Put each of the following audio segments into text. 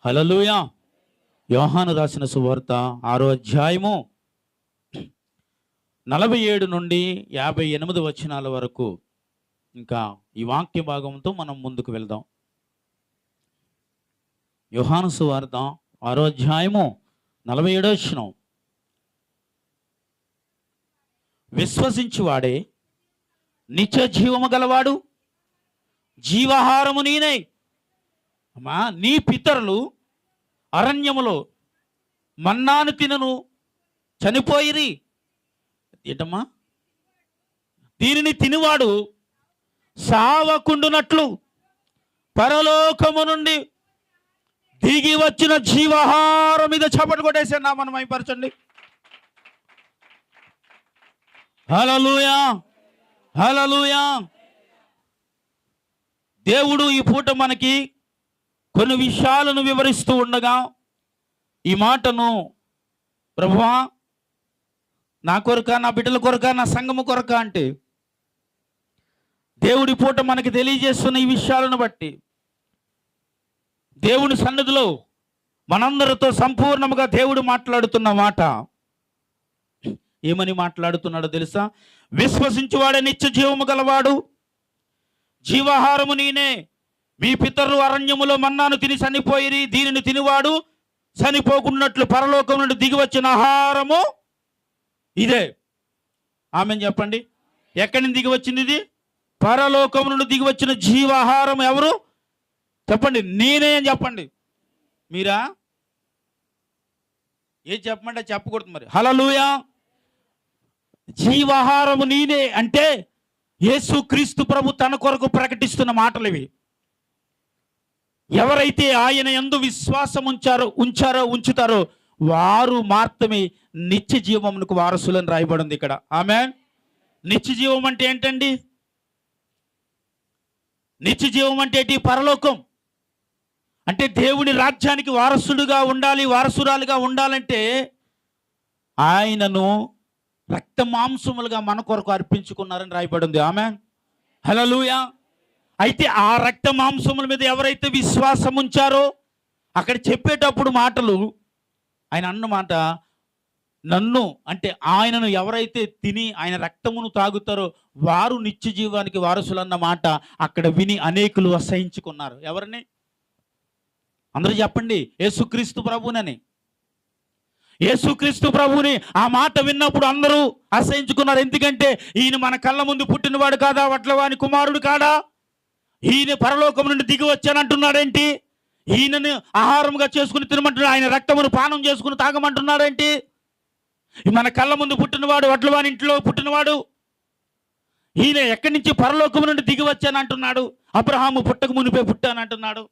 హల్లెలూయా. యోహాను రాసిన సువార్త 6వ అధ్యాయము 47 నుండి 58 వచనాల వరకు ఇంకా ఈ వాక్య భాగంతో మనం ముందుకు వెళ్దాం. యోహాను సువార్త 6వ అధ్యాయము 47వ వచనం. విశ్వసించువాడే నిత్య జీవము గలవాడు, జీవాహారము నేనే. అమ్మా, నీ పితరులు అరణ్యములో మన్నాను తినను చనిపోయిరి. ఏంటమ్మా? దీనిని తినివాడు సావకుండునట్లు పరలోకము నుండి దిగి వచ్చిన జీవాహారం మీద చప్పట్లు కొట్టేసాను. నా మనం అయిపరచండి. హల్లెలూయా, హల్లెలూయా. దేవుడు ఈ పూట మనకి కొన్ని విషయాలను వివరిస్తూ ఉండగా ఈ మాటను, ప్రభువా నా కొరక, నా బిడ్డల కొరక, నా సంఘము కొరక అంటే దేవుడి పూట మనకి తెలియజేస్తున్న ఈ విషయాలను బట్టి దేవుని సన్నిధిలో మనందరితో సంపూర్ణముగా దేవుడు మాట్లాడుతున్న మాట ఏమని మాట్లాడుతున్నాడో తెలుసా? విశ్వసించువాడే నిత్య జీవము గలవాడు, జీవాహారము నేనే. మీ పితరులు అరణ్యములో మన్నాను తిని చనిపోయిరి, దీనిని తినివాడు చనిపోకున్నట్లు పరలోకం నుండి దిగి వచ్చిన ఆహారము ఇదే. ఆమెను చెప్పండి. ఎక్కడి నుంచి దిగి వచ్చింది ఇది? పరలోకం నుండి దిగి వచ్చిన జీవాహారం ఎవరు? చెప్పండి. నేనే అని చెప్పండి. మీరా? ఏం చెప్పమంటే చెప్పకూడదు మరి. హల్లెలూయా. జీవాహారము నేనే అంటే యేసుక్రీస్తు ప్రభు తన కొరకు ప్రకటిస్తున్న మాటలు ఇవి. ఎవరైతే ఆయన యందు విశ్వాసం ఉంచుతారో వారు మాత్రమే నిత్య జీవమునకు వారసులని రాయబడింది ఇక్కడ. ఆమేన్. నిత్య జీవం అంటే ఏంటండి? నిత్య జీవం అంటే ఏంటి? పరలోకం. అంటే దేవుని రాజ్యానికి వారసుడుగా ఉండాలి, వారసురాలుగా ఉండాలంటే ఆయనను రక్త మాంసములుగా మన కొరకు అర్పించుకున్నారని రాయబడింది. ఆమేన్. హల్లెలూయా. అయితే ఆ రక్త మాంసముల మీద ఎవరైతే విశ్వాసం ఉంచారో అక్కడ చెప్పేటప్పుడు మాటలు ఆయన అన్నమాట, నన్ను అంటే ఆయనను ఎవరైతే తిని ఆయన రక్తమును తాగుతారో వారు నిత్య జీవానికి వారసులన్న మాట అక్కడ విని అనేకులు అసహించుకున్నారు. ఎవరిని? అందరూ చెప్పండి. యేసుక్రీస్తు ప్రభువునని. యేసుక్రీస్తు ప్రభువుని ఆ మాట విన్నప్పుడు అందరూ అసహించుకున్నారు. ఎందుకంటే ఈయన మన కళ్ళ ముందు పుట్టినవాడు కాదా? వడ్లవాని కుమారుడు కాదా? ఈయన పరలోకం నుండి దిగి వచ్చానంటున్నాడేంటి? ఈయనను ఆహారంగా చేసుకుని తినమంటున్నాడు, ఆయన రక్తమును పానం చేసుకుని తాగమంటున్నాడేంటి? మన కళ్ళ ముందు పుట్టినవాడు, వడ్లవాని ఇంట్లో పుట్టినవాడు, ఈయన ఎక్కడి నుంచి పరలోకం నుండి దిగి వచ్చానంటున్నాడు? అబ్రహాము పుట్టక మునిపే పుట్టానంటున్నాడు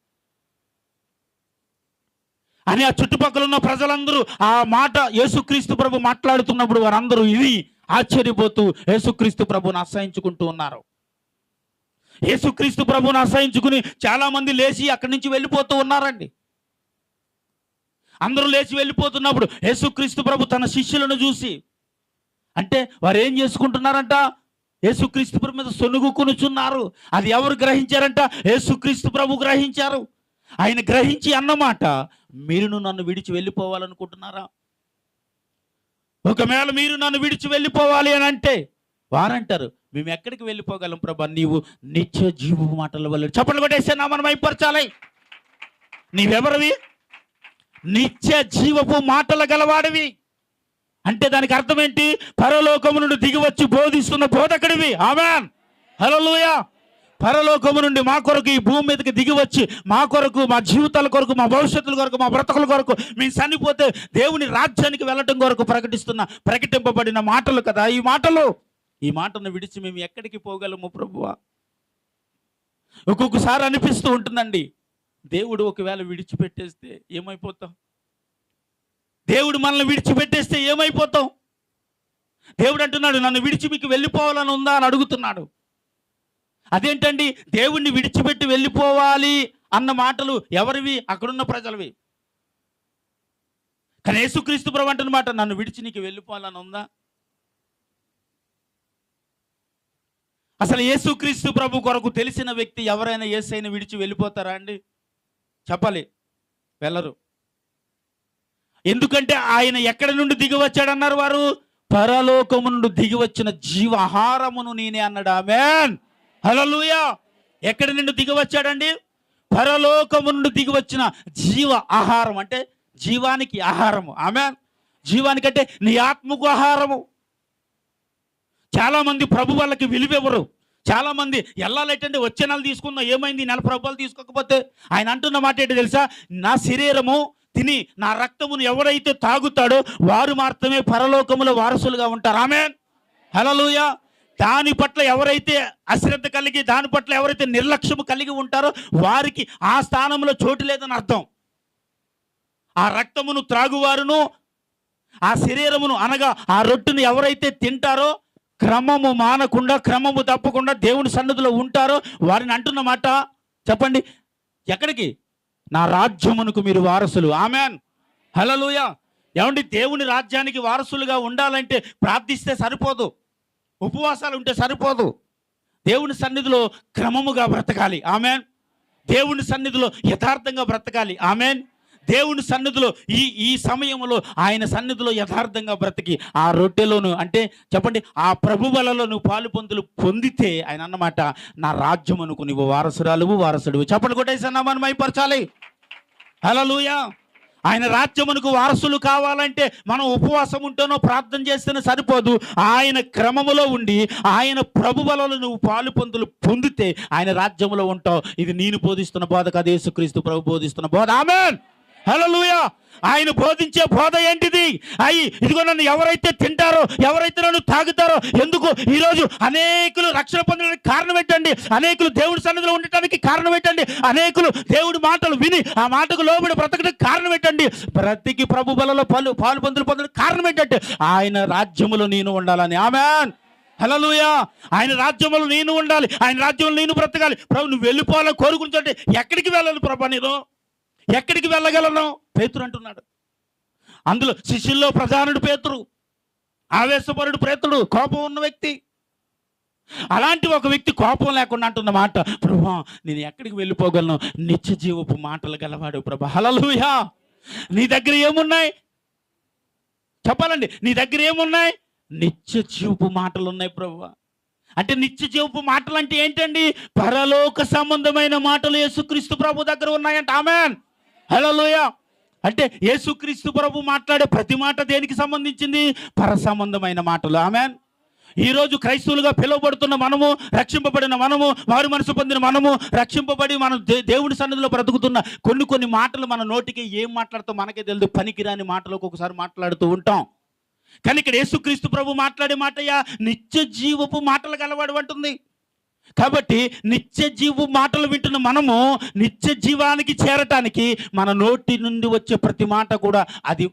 అని ఆ చుట్టుపక్కల ఉన్న ప్రజలందరూ ఆ మాట యేసుక్రీస్తు ప్రభు మాట్లాడుతున్నప్పుడు వారందరూ ఇది ఆశ్చర్యపోతూ యేసుక్రీస్తు ప్రభుని అసహించుకుంటూ ఉన్నారు. యేసుక్రీస్తు ప్రభుని అసహించుకుని చాలా మంది లేచి అక్కడి నుంచి వెళ్ళిపోతూ ఉన్నారండి. అందరూ లేచి వెళ్ళిపోతున్నప్పుడు యేసుక్రీస్తు ప్రభు తన శిష్యులను చూసి, అంటే వారు ఏం చేసుకుంటున్నారంట? యేసుక్రీస్తు ప్రభు మీద సొనుగుకొనుచున్నారు. అది ఎవరు గ్రహించారంట? యేసుక్రీస్తు ప్రభు గ్రహించారు. ఆయన గ్రహించి అన్నమాట, మీరును నన్ను విడిచి వెళ్ళిపోవాలనుకుంటున్నారా? ఒకవేళ మీరు నన్ను విడిచి వెళ్ళిపోవాలి అని అంటే వారంటారు, మేము ఎక్కడికి వెళ్ళిపోగలం ప్రభా? నీవు నిత్య జీవ మాటల వల్ల. చప్పట్లు కొట్టేస్తే నా మనం అయిపరచాలి. నీవెవరివి? నిత్య జీవపు మాటలు గలవాడివి. అంటే దానికి అర్థం ఏంటి? పరలోకము నుండి దిగి వచ్చి బోధిస్తున్న బోధకుడివి. ఆమేన్. హల్లెలూయా. పరలోకము నుండి మా కొరకు ఈ భూమి మీదకి దిగి వచ్చి మా కొరకు, మా జీవితాల కొరకు, మా భవిష్యత్తుల కొరకు, మా బ్రతుకుల కొరకు, మేము చనిపోతే దేవుని రాజ్యానికి వెళ్ళటం కొరకు ప్రకటింపబడిన మాటలు కదా ఈ మాటలు. ఈ మాటను విడిచి మేము ఎక్కడికి పోగలము ప్రభువా? ఒక్కొక్కసారి అనిపిస్తూ ఉంటుందండి, దేవుడు ఒకవేళ విడిచిపెట్టేస్తే ఏమైపోతాం? దేవుడు మనల్ని విడిచిపెట్టేస్తే ఏమైపోతాం? దేవుడు అంటున్నాడు, నన్ను విడిచి మీకు వెళ్ళిపోవాలని ఉందా అని అడుగుతున్నాడు. అదేంటండి? దేవుణ్ణి విడిచిపెట్టి వెళ్ళిపోవాలి అన్న మాటలు ఎవరివి? అక్కడున్న ప్రజలవి. కానీ యేసుక్రీస్తు ప్రభు అంటున్న మాట, నన్ను విడిచి నీకు వెళ్ళిపోవాలని ఉందా? అసలు యేసుక్రీస్తు ప్రభు కొరకు తెలిసిన వ్యక్తి ఎవరైనా యేసయ్యను విడిచి వెళ్ళిపోతారా అండి? చెప్పాలి. వెళ్ళరు. ఎందుకంటే ఆయన ఎక్కడి నుండి దిగి వచ్చాడన్నారు వారు? పరలోకము నుండి దిగి వచ్చిన జీవాహారమును నేనే అన్నాడు. ఆమేన్, హల్లెలూయా. ఎక్కడి నుండి దిగి వచ్చాడండి? పరలోకము నుండి దిగి వచ్చిన జీవ ఆహారం, అంటే జీవానికి ఆహారము. ఆమేన్. జీవానికంటే నీ ఆత్మకు ఆహారము. చాలామంది ప్రభు వాళ్ళకి విలువెవరు. చాలామంది వెళ్ళాలంటే వచ్చే నెల తీసుకున్నా, ఏమైంది ఈ నెల ప్రభుత్వాలు తీసుకోకపోతే? ఆయన అంటున్న మాట ఏంటి తెలుసా? నా శరీరము తిని నా రక్తమును ఎవరైతే తాగుతాడో వారు మాత్రమే పరలోకములో వారసులుగా ఉంటారు. ఆమేన్, హల్లెలూయా. దాని పట్ల ఎవరైతే అశ్రద్ధ కలిగి, దాని పట్ల ఎవరైతే నిర్లక్ష్యము కలిగి ఉంటారో వారికి ఆ స్థానంలో చోటు లేదని అర్థం. ఆ రక్తమును త్రాగువారును, ఆ శరీరమును అనగా ఆ రొట్టెను ఎవరైతే తింటారో, క్రమము మానకుండా, క్రమము తప్పకుండా దేవుని సన్నిధిలో ఉంటారో వారిని అంటున్న మాట చెప్పండి, ఎక్కడికి? నా రాజ్యమునకు మీరు వారసులు. ఆమేన్, హల్లెలూయా. ఏమండి, దేవుని రాజ్యానికి వారసులుగా ఉండాలంటే ప్రార్థిస్తే సరిపోదు, ఉపవాసాలు ఉంటే సరిపోదు. దేవుని సన్నిధిలో క్రమముగా బ్రతకాలి. ఆమేన్. దేవుని సన్నిధిలో యథార్థంగా బ్రతకాలి. ఆమేన్. దేవుని సన్నిధిలో ఈ సమయంలో ఆయన సన్నిధిలో యథార్థంగా బ్రతికి ఆ రొట్టెలోను, అంటే చెప్పండి, ఆ ప్రభు వలలో నువ్వు పాలు పొందులు పొందితే ఆయన అన్నమాట, నా రాజ్యమునకు నువ్వు వారసుడు. చెప్పండి, కొట్టేసన్నామని మైపరచాలి. హల్లెలూయా. ఆయన రాజ్యమునకు వారసులు కావాలంటే మనం ఉపవాసం ఉంటేనో ప్రార్థన చేస్తేనే సరిపోదు. ఆయన క్రమములో ఉండి ఆయన ప్రభు వలలో నువ్వు పాలు పొందులు పొందితే ఆయన రాజ్యములో ఉంటావు. ఇది నేను బోధిస్తున్న బోధ కాదు, యేసుక్రీస్తు ప్రభు బోధిస్తున్న బోధ. ఆమేన్, హల్లెలూయా. ఆయన బోధించే బోధ ఏంటిది? ఇదిగో నన్ను ఎవరైతే తింటారో, ఎవరైతే నన్ను తాగుతారో. ఎందుకు ఈరోజు అనేకులు రక్షణ పొందడానికి కారణం ఏంటండి? అనేకులు దేవుడి సన్నిధిలో ఉండటానికి కారణం ఏంటండి? అనేకులు దేవుడి మాటలు విని ఆ మాటకు లోబడి బ్రతకడానికి కారణం ఏంటండి? బ్రతికి ప్రభు బలలో పాలు పొందడానికి కారణం ఏంటంటే ఆయన రాజ్యములో నేను ఉండాలని. ఆమేన్, హల్లెలూయా. ఆయన రాజ్యములో నేను ఉండాలి, ఆయన రాజ్యంలో నేను బ్రతకాలి. ప్రభు నువ్వు వెళ్ళిపోవాలని కోరుకుంటుంటే ఎక్కడికి వెళ్ళాలి ప్రభు? నేను ఎక్కడికి వెళ్ళగలను? పేతురు అంటున్నాడు. అందులో శిష్యుల్లో ప్రధానుడు పేతురు, ఆవేశపరుడు పేతుడు, కోపం ఉన్న వ్యక్తి. అలాంటి ఒక వ్యక్తి కోపం లేకుండా అంటున్న మాట, ప్రభువా నేను ఎక్కడికి వెళ్ళిపోగలను? నిత్య జీవపు మాటలు గలవాడు ప్రభు. హల్లెలూయా. నీ దగ్గర ఏమున్నాయి చెప్పాలండి? నీ దగ్గర ఏమున్నాయి? నిత్య జీవపు మాటలు ఉన్నాయి ప్రభువా. అంటే నిత్య జీవపు మాటలు అంటే ఏంటండి? పరలోక సంబంధమైన మాటలు యేసుక్రీస్తు ప్రభు దగ్గర ఉన్నాయంట. ఆమేన్, హల్లెలూయా. అంటే యేసుక్రీస్తు ప్రభు మాట్లాడే ప్రతి మాట దేనికి సంబంధించింది? పర సంబంధమైన మాటలు. ఆమేన్. ఈరోజు క్రైస్తవులుగా పిలువబడుతున్న మనము, రక్షింపబడిన మనము, వారు మనసు పొందిన మనము, రక్షింపబడి మనం దేవుని సన్నిధిలో బ్రతుకుతున్న కొన్ని మాటలు మన నోటికి ఏం మాట్లాడుతాం మనకే తెలియదు. పనికిరాని మాటలు ఒక్కొక్కసారి మాట్లాడుతూ ఉంటాం. కానీ ఇక్కడ యేసుక్రీస్తు ప్రభు మాట్లాడే మాటయ్యా నిత్య జీవపు మాటలు గలవాడు అంటుంది. కాబట్టి నిత్య జీవు మాటలు వింటున్న మనము నిత్య జీవానికి చేరటానికి మన నోటి నుండి వచ్చే ప్రతి మాట కూడా అది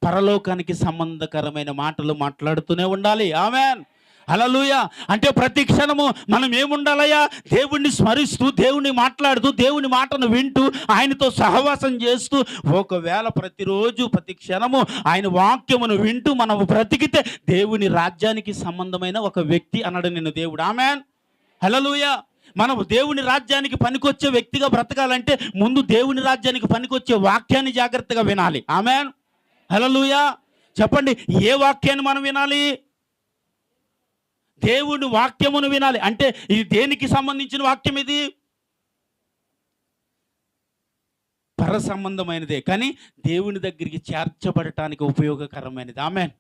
పరలోకానికి సంబంధకరమైన మాటలు మాట్లాడుతూనే ఉండాలి. ఆమేన్, హల్లెలూయా. అంటే ప్రతి క్షణము మనం ఏముండాలయ్యా? దేవుణ్ణి స్మరిస్తూ, దేవుణ్ణి మాట్లాడుతూ, దేవుని మాటను వింటూ, ఆయనతో సహవాసం చేస్తూ, ఒకవేళ ప్రతిరోజు ప్రతి క్షణము ఆయన వాక్యమును వింటూ మనం బ్రతికితే దేవుని రాజ్యానికి సంబంధమైన ఒక వ్యక్తి అన్నాడు నిన్ను దేవుడు. ఆమేన్, హల్లెలూయా. మనం దేవుని రాజ్యానికి పనికొచ్చే వ్యక్తిగా బ్రతకాలంటే ముందు దేవుని రాజ్యానికి పనికొచ్చే వాక్యాన్ని జాగ్రత్తగా వినాలి. ఆమేన్, హల్లెలూయా. చెప్పండి, ఏ వాక్యాన్ని మనం వినాలి? దేవుని వాక్యమును వినాలి. అంటే ఇది దేనికి సంబంధించిన వాక్యం? ఇది పర సంబంధమైనదే, కానీ దేవుని దగ్గరికి చేర్చబడటానికి ఉపయోగకరమైనది. ఆమేన్,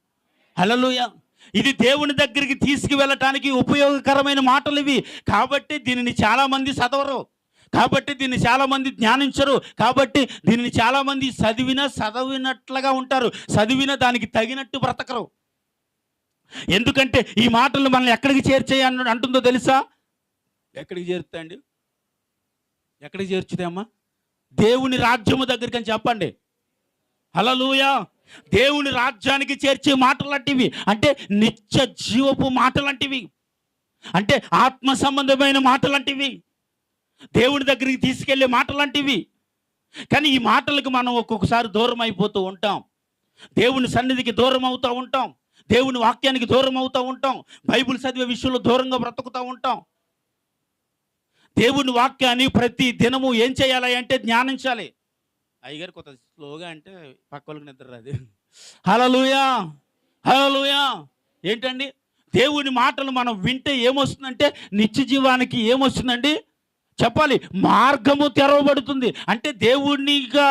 హల్లెలూయా. ఇది దేవుని దగ్గరికి తీసుకువెళ్ళటానికి ఉపయోగకరమైన మాటలు ఇవి. కాబట్టి దీనిని చాలామంది చదవరు, కాబట్టి దీన్ని చాలామంది ధ్యానించరు, కాబట్టి దీనిని చాలామంది చదివినట్లుగా ఉంటారు, చదివిన దానికి తగినట్టు బ్రతకరు. ఎందుకంటే ఈ మాటలు మనల్ని ఎక్కడికి చేర్చాయి అంటుందో తెలుసా? ఎక్కడికి చేరుతాయండి? ఎక్కడికి చేర్చుతాయమ్మా? దేవుని రాజ్యము దగ్గరికి అని చెప్పండి. హల్లెలూయా. దేవుని రాజ్యానికి చేర్చే మాటలంటివి, అంటే నిత్య జీవపు మాటలంటివి, అంటే ఆత్మ సంబంధమైన మాటలంటివి, దేవుని దగ్గరికి తీసుకెళ్లే మాటలంటివి. కానీ ఈ మాటలకు మనం ఒక్కొక్కసారి దూరం అయిపోతూ ఉంటాం, దేవుని సన్నిధికి దూరం అవుతూ ఉంటాం, దేవుని వాక్యానికి దూరం అవుతూ ఉంటాం, బైబిల్ చదివే విషయంలో దూరంగా బ్రతుకుతూ ఉంటాం. దేవుని వాక్యాన్ని ప్రతి దినము ఏం చేయాలి అంటే ధ్యానించాలి. అయ్యగారు కొంత స్లోగా అంటే పక్క వాళ్ళకి నిద్ర రాదు. హల్లెలూయా, హల్లెలూయా. ఏంటండి, దేవుని మాటలు మనం వింటే ఏమొస్తుందంటే నిత్య జీవానికి ఏమొస్తుందండి చెప్పాలి, మార్గము తెరవబడుతుంది. అంటే దేవునిగా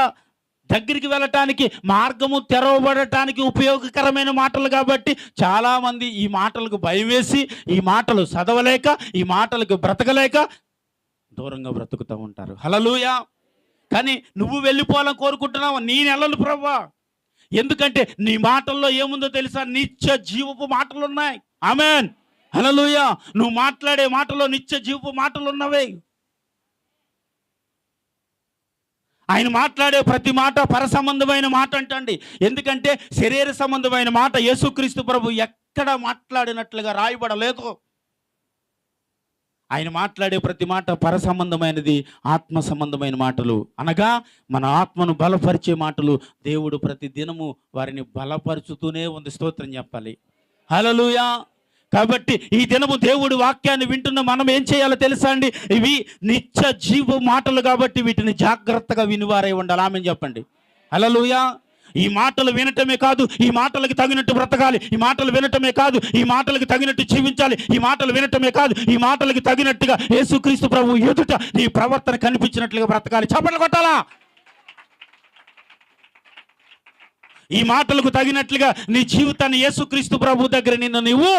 దగ్గరికి వెళ్ళటానికి మార్గము తెరవబడటానికి ఉపయోగకరమైన మాటలు కాబట్టి చాలామంది ఈ మాటలకు భయం వేసి, ఈ మాటలు చదవలేక, ఈ మాటలకు బ్రతకలేక దూరంగా బ్రతుకుతూ ఉంటారు. హల్లెలూయా. కానీ నువ్వు వెళ్ళిపోవాలని కోరుకుంటున్నావు, నేను వెళ్ళను ప్రభువా. ఎందుకంటే నీ మాటల్లో ఏముందో తెలుసా, నిత్య జీవపు మాటలు ఉన్నాయి. ఆమేన్, హల్లెలూయా. నువ్వు మాట్లాడే మాటలో నిత్య జీవపు మాటలు ఉన్నవే. ఆయన మాట్లాడే ప్రతి మాట పరసంబంధమైన మాట అంటండి. ఎందుకంటే శరీర సంబంధమైన మాట యేసుక్రీస్తు ప్రభు ఎక్కడ మాట్లాడినట్లుగా రాయబడలేదు. ఆయన మాట్లాడే ప్రతి మాట పరసంబంధమైనది, ఆత్మ సంబంధమైన మాటలు. అనగా మన ఆత్మను బలపరిచే మాటలు. దేవుడు ప్రతి దినము వారిని బలపరుచుతూనే ఉంది. స్తోత్రం చెప్పాలి. హల్లెలూయా. కాబట్టి ఈ దినము దేవుడి వాక్యాన్ని వింటున్న మనం ఏం చేయాలో తెలుసా అండి, ఇవి నిత్య జీవ మాటలు కాబట్టి వీటిని జాగ్రత్తగా వినివారై ఉండాలి. ఆమేన్ చెప్పండి. హల్లెలూయా. ఈ మాటలు వినటమే కాదు, ఈ మాటలకు తగినట్టు బ్రతకాలి. ఈ మాటలు వినటమే కాదు, ఈ మాటలకు తగినట్టు జీవించాలి. ఈ మాటలు వినటమే కాదు, ఈ మాటలకు తగినట్టుగా యేసుక్రీస్తు ప్రభు ఎదుట నీ ప్రవర్తన కనిపించినట్లుగా బ్రతకాలి. చప్పట్లు కొట్టాలా. ఈ మాటలకు తగినట్లుగా నీ జీవితాన్ని యేసుక్రీస్తు ప్రభు దగ్గర నిన్ను నువ్వు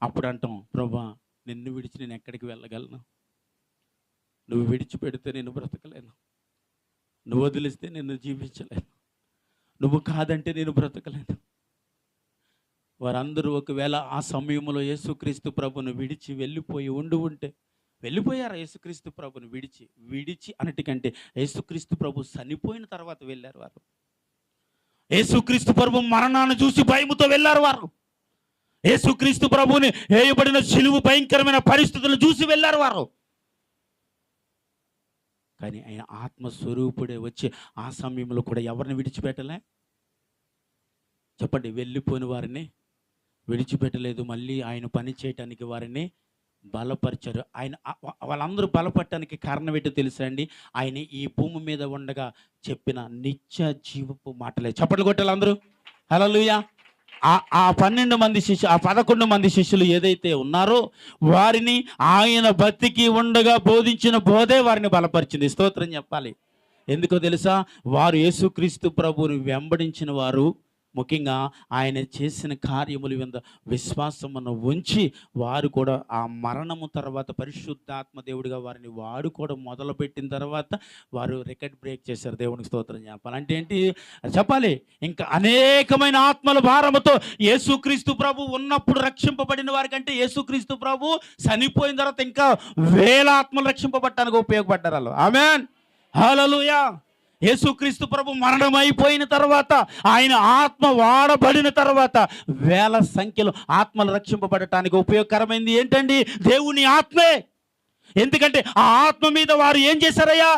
అప్పుడు అంటాం, ప్రభా నిన్ను విడిచి నేను ఎక్కడికి వెళ్ళగలను? నువ్వు విడిచిపెడితే నేను బ్రతకలేను, నువ్వు వదిలిస్తే నేను జీవించలేను, నువ్వు కాదంటే నేను బ్రతకలేను. వారందరూ ఒకవేళ ఆ సమయంలో యేసుక్రీస్తు ప్రభును విడిచి వెళ్ళిపోయి ఉంటే, వెళ్ళిపోయారు యేసుక్రీస్తు ప్రభును విడిచి అనటికంటే యేసుక్రీస్తు ప్రభు చనిపోయిన తర్వాత వెళ్ళారు వారు. యేసుక్రీస్తు ప్రభు మరణాన్ని చూసి భయముతో వెళ్ళారు వారు. యేసుక్రీస్తు ప్రభుని వేయబడిన సిలువ భయంకరమైన పరిస్థితులను చూసి వెళ్ళారు వారు. కానీ ఆయన ఆత్మస్వరూపుడే వచ్చి ఆ సమయంలో కూడా ఎవరిని విడిచిపెట్టలే చెప్పండి. వెళ్ళిపోయిన వారిని విడిచిపెట్టలేదు, మళ్ళీ ఆయన పని చేయటానికి వారిని బలపరిచారు. ఆయన వాళ్ళందరూ బలపడటానికి కారణం ఏంటో తెలుసా అండి, ఆయన ఈ భూమి మీద ఉండగా చెప్పిన నిత్య జీవపు మాటలే. చప్పట్లు కొట్టాలి అందరూ. హల్లెలూయా. ఆ 11 మంది శిష్యులు ఏదైతే ఉన్నారో వారిని ఆయన బతికి ఉండగా బోధించిన బోధే వారిని బలపరిచింది. స్తోత్రం చెప్పాలి. ఎందుకో తెలుసా, వారు యేసుక్రీస్తు ప్రభువుని వెంబడించిన వారు, ముఖ్యంగా ఆయన చేసిన కార్యముల మీద విశ్వాసమును ఉంచి వారు కూడా ఆ మరణము తర్వాత పరిశుద్ధాత్మ దేవుడిగా వారిని వాడుకోవడం మొదలుపెట్టిన తర్వాత వారు రికార్డ్ బ్రేక్ చేశారు. దేవునికి స్తోత్రం చెప్పాలి. అంటే ఏంటి చెప్పాలి, ఇంకా అనేకమైన ఆత్మల భారముతో యేసుక్రీస్తు ప్రభు ఉన్నప్పుడు రక్షింపబడిన వారికంటే యేసుక్రీస్తు ప్రభు చనిపోయిన తర్వాత ఇంకా వేల ఆత్మలు రక్షింపబడటానికి ఉపయోగపడ్డారు వాళ్ళు. ఆమేన్, హల్లెలూయా. యేసుక్రీస్తు ప్రభు మరణమైపోయిన తర్వాత, ఆయన ఆత్మ వాడబడిన తర్వాత వేల సంఖ్యలో ఆత్మలు రక్షింపబడటానికి ఉపయోగకరమైంది ఏంటండి, దేవుని ఆత్మే. ఎందుకంటే ఆ ఆత్మ మీద వారు ఏం చేశారయ్యా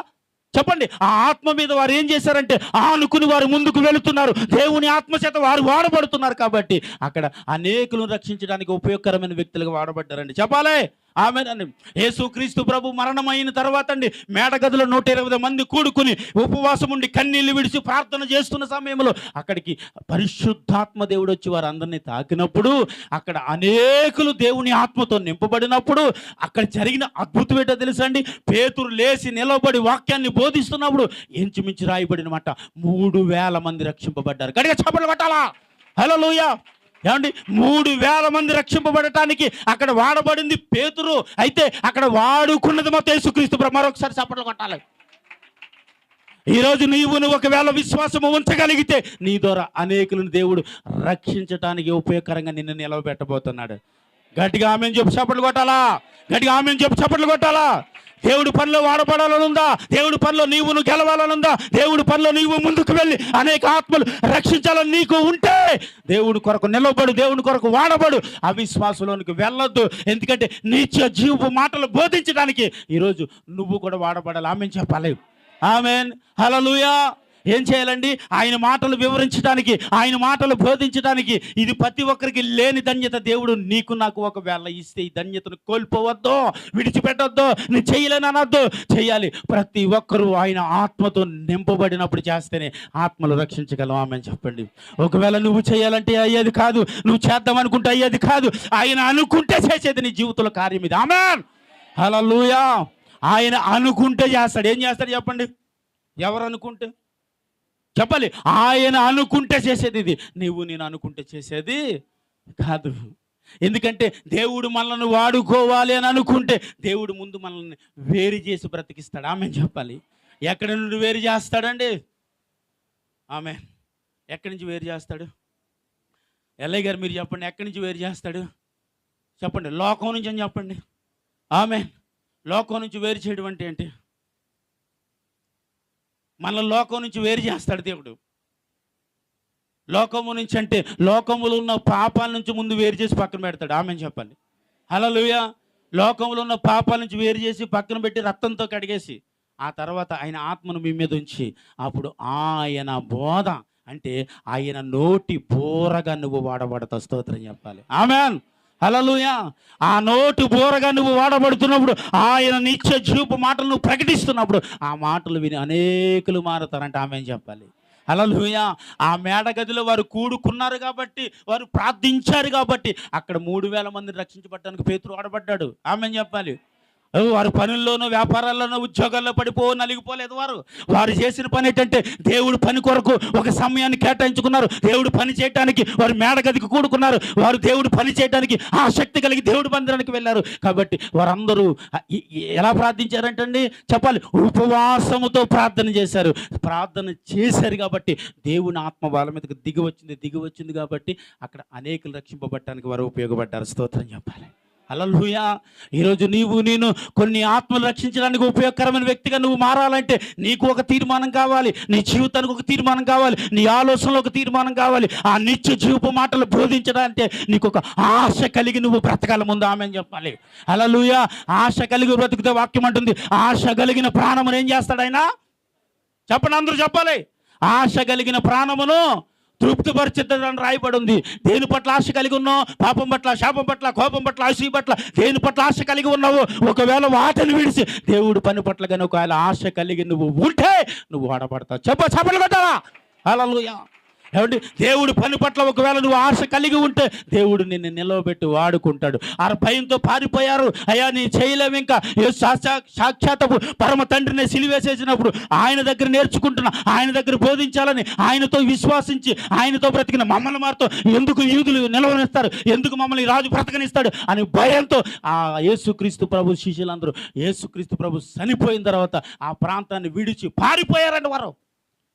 చెప్పండి, ఆ ఆత్మ మీద వారు ఏం చేశారంటే ఆనుకుని వారు ముందుకు వెళుతున్నారు. దేవుని ఆత్మచేత వారు వాడబడుతున్నారు. కాబట్టి అక్కడ అనేకులను రక్షించడానికి ఉపయోగకరమైన వ్యక్తులుగా వాడబడ్డారండి. చెప్పాలి. ఆమేన్. యేసుక్రీస్తు ప్రభు మరణమైన తర్వాత అండి మేడగదిలో 120 మంది కూడుకుని ఉపవాసం ఉండి కన్నీళ్లు విడిచి ప్రార్థన చేస్తున్న సమయంలో అక్కడికి పరిశుద్ధాత్మ దేవుడు వచ్చి వారు అందరినీ తాకినప్పుడు, అక్కడ అనేకులు దేవుని ఆత్మతో నింపబడినప్పుడు అక్కడ జరిగిన అద్భుతం ఏంటో తెలుసా అండి, పేతురు లేచి నిలబడి వాక్యాన్ని బోధిస్తున్నప్పుడు ఇంచుమించు రాయబడిన మాట 3000 మంది రక్షింపబడ్డారు. గట్టిగా చప్పట్లు కొట్టాలా. హల్లెలూయా. ఏమండి, 3000 మంది రక్షింపబడటానికి అక్కడ వాడబడింది పేతురు. అయితే అక్కడ వాడుకున్నది మొత్తం యేసుక్రీస్తు ప్రభు. మరొకసారి చప్పట్లు కొట్టాలి. ఈరోజు నువ్వు ఒకవేళ విశ్వాసము ఉంచగలిగితే నీ ద్వారా అనేకులను దేవుడు రక్షించటానికి ఉపయోగకరంగా నిన్ను నిలవబెట్టబోతున్నాడు. గట్టిగా ఆమేన్ చెప్పు చప్పట్లు కొట్టాలా. గట్టిగా ఆమేన్ చెప్పు చప్పట్లు కొట్టాలా. దేవుడి పనిలో వాడబడాలనుందా? దేవుడి పనిలో నువ్వు గెలవాలనుందా? దేవుడి పనిలో నువ్వు ముందుకు వెళ్ళి అనేక ఆత్మలు రక్షించాలని నీకు ఉంటే దేవుడి కొరకు నిలబడు, దేవుడి కొరకు వాడబడు. అవిశ్వాసంలోనికి వెళ్ళొద్దు. ఎందుకంటే నిత్య జీవపు మాటలు బోధించడానికి ఈరోజు నువ్వు కూడా వాడబడాలి. ఆమేన్ చెప్పాలి. ఆమేన్, హల్లెలూయా. ఏం చేయాలండి? ఆయన మాటలు వివరించడానికి, ఆయన మాటలు బోధించడానికి. ఇది ప్రతి ఒక్కరికి లేని ధన్యత దేవుడు నీకు నాకు ఒకవేళ ఇస్తే ఈ ధన్యతను కోల్పోవద్దు, విడిచిపెట్టొద్దు, నేను చేయలేను అనొద్దు. చేయాలి. ప్రతి ఒక్కరూ ఆయన ఆత్మతో నింపబడినప్పుడు చేస్తేనే ఆత్మలు రక్షించగలం. ఆమె చెప్పండి. ఒకవేళ నువ్వు చేయాలంటే అయ్యేది కాదు, నువ్వు చేద్దాం అనుకుంటే అయ్యేది కాదు. ఆయన అనుకుంటే చేసేది నీ జీవితంలో కార్యం ఇది. ఆమేన్, హల్లెలూయా. ఆయన అనుకుంటే చేస్తాడు. ఏం చేస్తాడు చెప్పండి? ఎవరు అనుకుంటే చెప్పాలి. ఆయన అనుకుంటే చేసేది ఇది. నేను అనుకుంటే చేసేది కాదు. ఎందుకంటే దేవుడు మనల్ని వాడుకోవాలి అని అనుకుంటే దేవుడు ముందు మనల్ని వేరు చేసి బ్రతికిస్తాడు. ఆమె చెప్పాలి. ఎక్కడి నుండి వేరు చేస్తాడండి? ఆమె ఎక్కడి నుంచి వేరు చేస్తాడు? ఎల్లయ్య గారు మీరు చెప్పండి, ఎక్కడి నుంచి వేరు చేస్తాడు చెప్పండి? లోకం నుంచి అని చెప్పండి. ఆమె లోకం నుంచి వేరు చేయడం అంటే ఏంటి? మన లోకం నుంచి వేరు చేస్తాడు దేవుడు. లోకము నుంచి అంటే లోకములో ఉన్న పాపాల నుంచి ముందు వేరు చేసి పక్కన పెడతాడు. ఆమె చెప్పాలి. హల్లెలూయా. లోకంలో ఉన్న పాపాల నుంచి వేరు చేసి పక్కన పెట్టి రక్తంతో కడిగేసి ఆ తర్వాత ఆయన ఆత్మను మీ మీద ఉంచి అప్పుడు ఆయన బోధ అంటే ఆయన నోటి బోరగా నువ్వు వాడబడతావు. స్తోత్రం చెప్పాలి. ఆమేన్, హల్లెలూయా. ఆ నోటి బోరగా నువ్వు వాడబడుతున్నప్పుడు, ఆయన నిత్య జీవపు మాటలు నువ్వు ప్రకటిస్తున్నప్పుడు ఆ మాటలు విని అనేకులు మారుతారంటే ఆమె చెప్పాలి. హల్లెలూయా. ఆ మేడ గదిలో వారు కూడుకున్నారు కాబట్టి, వారు ప్రార్థించారు కాబట్టి అక్కడ 3000 మందిని రక్షించబడడానికి పేతురు వాడబడ్డాడు. ఆమె చెప్పాలి. వారు పనుల్లోనూ వ్యాపారాల్లోనూ ఉద్యోగాల్లో నలిగిపోలేదు. వారు చేసిన పని ఏంటంటే దేవుడు పని కొరకు ఒక సమయాన్ని కేటాయించుకున్నారు. దేవుడు పని చేయడానికి వారు మేడగదికి కూడుకున్నారు. వారు దేవుడు పని చేయడానికి ఆ శక్తి కలిగి దేవుడు మందిరానికి వెళ్ళారు. కాబట్టి వారందరూ ఎలా ప్రార్థించారంటండి చెప్పాలి? ఉపవాసముతో ప్రార్థన చేశారు. ప్రార్థన చేశారు కాబట్టి దేవుని ఆత్మ వాళ్ళ మీదకి దిగి వచ్చింది కాబట్టి అక్కడ అనేకులు రక్షింపబడటానికి వారు ఉపయోగపడ్డారు. స్తోత్రం చెప్పాలి. హల్లెలూయా. ఈరోజు నేను కొన్ని ఆత్మలు రక్షించడానికి ఉపయోగకరమైన వ్యక్తిగా నువ్వు మారాలంటే నీకు ఒక తీర్మానం కావాలి, నీ జీవితానికి ఒక తీర్మానం కావాలి, నీ ఆలోచనలో ఒక తీర్మానం కావాలి. ఆ నిత్య జీవపు మాటలు బోధించడాలంటే నీకు ఒక ఆశ కలిగి నువ్వు బ్రతకాల ముందు. ఆమె చెప్పాలి. హల్లెలూయా. ఆశ కలిగి బ్రతికితే వాక్యం అంటుంది, ఆశ కలిగిన ప్రాణమును ఏం చేస్తాడు ఆయన? చెప్పండి, అందరూ చెప్పాలి. ఆశ కలిగిన ప్రాణమును తృప్తిపరిచిద్దని రాయబడి ఉంది. దేని పట్ల ఆశ కలిగి ఉన్నావు? పాపం పట్ల, శాపం పట్ల, కోపం పట్ల, అసూయ పట్ల, దేని పట్ల ఆశ కలిగి ఉన్నావు? ఒకవేళ వాటిని విడిచి దేవుడి పని పట్ల కానీ ఒకవేళ ఆశ కలిగి నువ్వు ఉంటే నువ్వు వాడబడతావు. చప్పట్లు కొట్టాలా? హల్లెలూయా. ఏమండి? దేవుడు పని పట్ల ఒకవేళ నువ్వు ఆశ కలిగి ఉంటే దేవుడు నిన్ను నిలవబెట్టి వాడుకుంటాడు. ఆ భయంతో పారిపోయారు. అయ్యా నీ చేయలేము ఇంకా, సాక్షాత్తు పరమ తండ్రిని సిలువేసేసినప్పుడు ఆయన దగ్గర నేర్చుకుంటున్నా, ఆయన దగ్గర బోధించాలని ఆయనతో విశ్వాసించి ఆయనతో బ్రతికిన మమ్మల్ని మారుతో ఎందుకు యూదులు నిలవనిస్తారు, ఎందుకు మమ్మల్ని రాజు బ్రతకనిస్తాడు అని భయంతో ఆ యేసుక్రీస్తు ప్రభు శిష్యులందరూ యేసుక్రీస్తు ప్రభు చనిపోయిన తర్వాత ఆ ప్రాంతాన్ని విడిచి పారిపోయారండి వారు.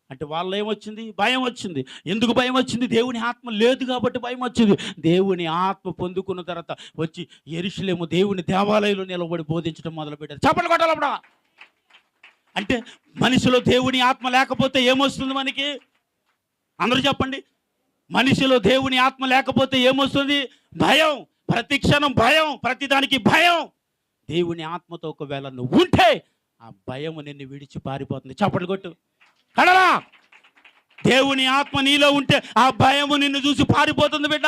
అంటే వాళ్ళు ఏమొచ్చింది? భయం వచ్చింది. ఎందుకు భయం వచ్చింది? దేవుని ఆత్మ లేదు కాబట్టి భయం వచ్చింది. దేవుని ఆత్మ పొందుకున్న తర్వాత వచ్చి యెరూషలేము దేవుని దేవాలయంలో నిలబడి బోధించడం మొదలుపెట్టారు. చప్పట్లు కొట్టాలప్పుడు. అంటే మనిషిలో దేవుని ఆత్మ లేకపోతే ఏమొస్తుంది మనకి? అందరూ చెప్పండి. మనిషిలో దేవుని ఆత్మ లేకపోతే ఏమొస్తుంది? భయం. ప్రతి క్షణం భయం, ప్రతిదానికి భయం. దేవుని ఆత్మతో ఒకవేళ నువ్వు ఉంటే ఆ భయం నిన్ను విడిచి పారిపోతుంది. చప్పట్లు కొట్టు. కడలా. దేవుని ఆత్మ నీలో ఉంటే ఆ భయము నిన్ను చూసి పారిపోతుంది బిడ్డ.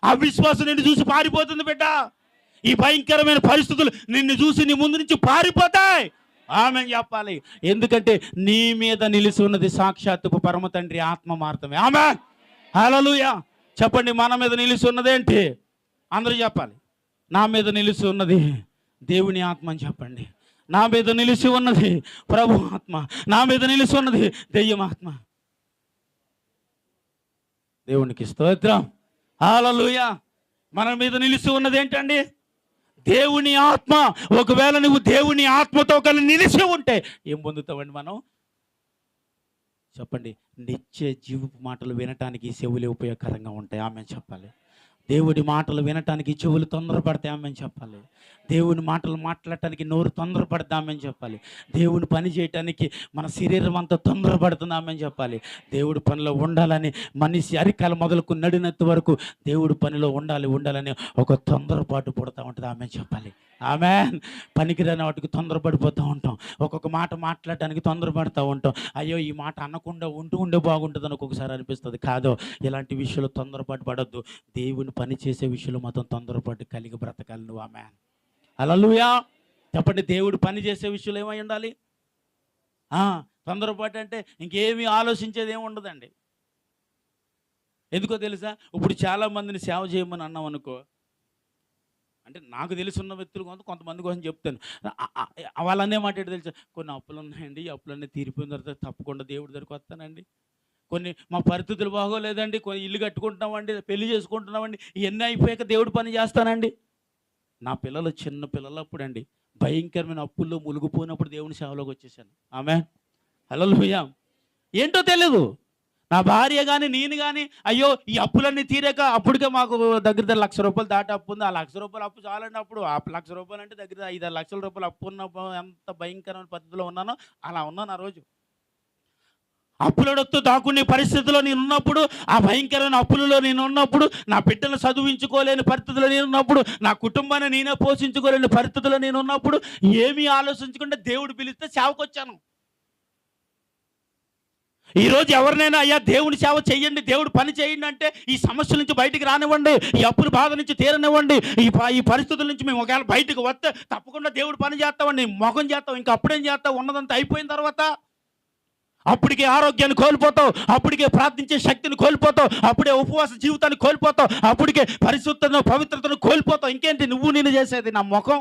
ఆ విశ్వాసం నిన్ను చూసి పారిపోతుంది బిడ్డ. ఈ భయంకరమైన పరిస్థితులు నిన్ను చూసి నీ ముందు నుంచి పారిపోతాయి. ఆమె చెప్పాలి. ఎందుకంటే నీ మీద నిలిచి ఉన్నది సాక్షాత్తు పరమ తండ్రి ఆత్మ మాత్రమే. ఆమె, హల్లెలూయా. చెప్పండి, మన మీద నిలిచి ఉన్నదేంటి? అందరూ చెప్పాలి. నా మీద నిలిచి ఉన్నది దేవుని ఆత్మ అని చెప్పండి. నా మీద నిలిచి ఉన్నది ప్రభు ఆత్మ, నా మీద నిలిచి ఉన్నది దెయ్యం ఆత్మ. దేవునికి స్తోత్రం. హల్లెలూయా. మన మీద నిలిచి ఉన్నది ఏంటండి? దేవుని ఆత్మ. ఒకవేళ నువ్వు దేవుని ఆత్మతో కలిసి నిలిచి ఉంటే ఏం పొందుతావండి మనం? చెప్పండి. నిత్య జీవపు మాటలు వినటానికి చెవులే ఉపయోగకరంగా ఉంటాయి. ఆమె చెప్పాలి. దేవుడి మాటలు వినటానికి చెవులు తొందరపడతామని చెప్పాలి. దేవుని మాటలు మాట్లాడటానికి నోరు తొందరపడతామని చెప్పాలి. దేవుని పని చేయటానికి మన శరీరం అంతా తొందరపడుతున్నామని చెప్పాలి. దేవుడి పనిలో ఉండాలని మనిషి అరికాలు మొదలుకు నడినెత్తి వరకు దేవుడి పనిలో ఉండాలని ఒక తొందరపాటు పుడతా ఉంటుంది ఆమె చెప్పాలి. ఆమె పనికిరాని వాటికి తొందరపడిపోతూ ఉంటాం. ఒక్కొక్క మాట మాట్లాడటానికి తొందరపడుతూ ఉంటాం. అయ్యో ఈ మాట అనకుండా ఉంటే బాగుంటుందని ఒక్కొక్కసారి అనిపిస్తుంది. కాదో ఇలాంటి విషయంలో తొందరపాటు పడొద్దు. దేవుని పని చేసే విషయంలో మాత్రం తొందరపాటు కలిగి బ్రతకాలి నువ్వు. ఆమె హల్లెలూయా చెప్పండి. దేవుడు పని చేసే విషయంలో ఏమై ఉండాలి? తొందరపాటు అంటే ఇంకేమీ ఆలోచించేది ఏమి ఉండదండి. ఎందుకో తెలుసా? ఇప్పుడు చాలామందిని సేవ చేయమని అన్నాం అనుకో, అంటే నాకు తెలుసున్న వ్యక్తులు కొంతమంది కోసం చెప్తాను. వాళ్ళనే మాట ఏంటో తెలుసా? కొన్ని అప్పులు ఉన్నాయండి, ఈ అప్పులన్నీ తీరిపోయిన తర్వాత తప్పకుండా దేవుడి దగ్గరికి వస్తానండి. కొన్ని మా పరిస్థితులు బాగోలేదండి, కొన్ని ఇల్లు కట్టుకుంటున్నామండి, పెళ్లి చేసుకుంటున్నామండి, ఇవన్నీ అయిపోయాక దేవుడి పని చేస్తానండి. నా పిల్లలు చిన్న పిల్లలు అప్పుడండి భయంకరమైన అప్పుల్లో మునిగిపోయినప్పుడు దేవుని సేవలోకి వచ్చేసాను. ఆమె హల్లెలూయా. ఏంటో తెలియదు. నా భార్య కానీ నేను కానీ అయ్యో ఈ అప్పులన్నీ తీరాక అప్పటికే మాకు దగ్గర ₹1,00,000 దాటి అప్పు ఉంది. ఆ ₹1,00,000 అప్పు చాలండి. అప్పుడు ఆ ₹1,00,000 అంటే దగ్గర ₹5-6 లక్షల అప్పు ఉన్నప్పుడు ఎంత భయంకరమైన పద్ధతిలో ఉన్నానో అలా ఉన్నాను ఆ రోజు. అప్పులొడొత్తు దాక్కునే పరిస్థితిలో నేను ఉన్నప్పుడు, ఆ భయంకరమైన అప్పులలో నేను ఉన్నప్పుడు, నా బిడ్డను చదివించుకోలేని పరిస్థితిలో నేను ఉన్నప్పుడు, నా కుటుంబాన్ని నేనే పోషించుకోలేని పరిస్థితిలో నేను ఉన్నప్పుడు, ఏమీ ఆలోచించకుండా దేవుడు పిలిస్తే సేవకొచ్చాను. ఈరోజు ఎవరినైనా అయ్యా దేవుని సేవ చెయ్యండి, దేవుడు పని చేయండి అంటే ఈ సమస్యల నుంచి బయటికి రానివ్వండి, ఈ అప్పుల బాధ నుంచి తీరనివ్వండి, ఈ పరిస్థితుల నుంచి మేము ఒకవేళ బయటకు వస్తే తప్పకుండా దేవుడు పని చేస్తామండి, మొఖం చేస్తాం. ఇంకా అప్పుడేం చేస్తాం? ఉన్నదంతా అయిపోయిన తర్వాత అప్పటికే ఆరోగ్యాన్ని కోల్పోతావు, అప్పటికే ప్రార్థించే శక్తిని కోల్పోతావు, అప్పుడే ఉపవాస జీవితాన్ని కోల్పోతావు, అప్పటికే పరిశుద్ధతను పవిత్రతను కోల్పోతావు. ఇంకేంటి నువ్వు నేను చేసేది? నా ముఖం.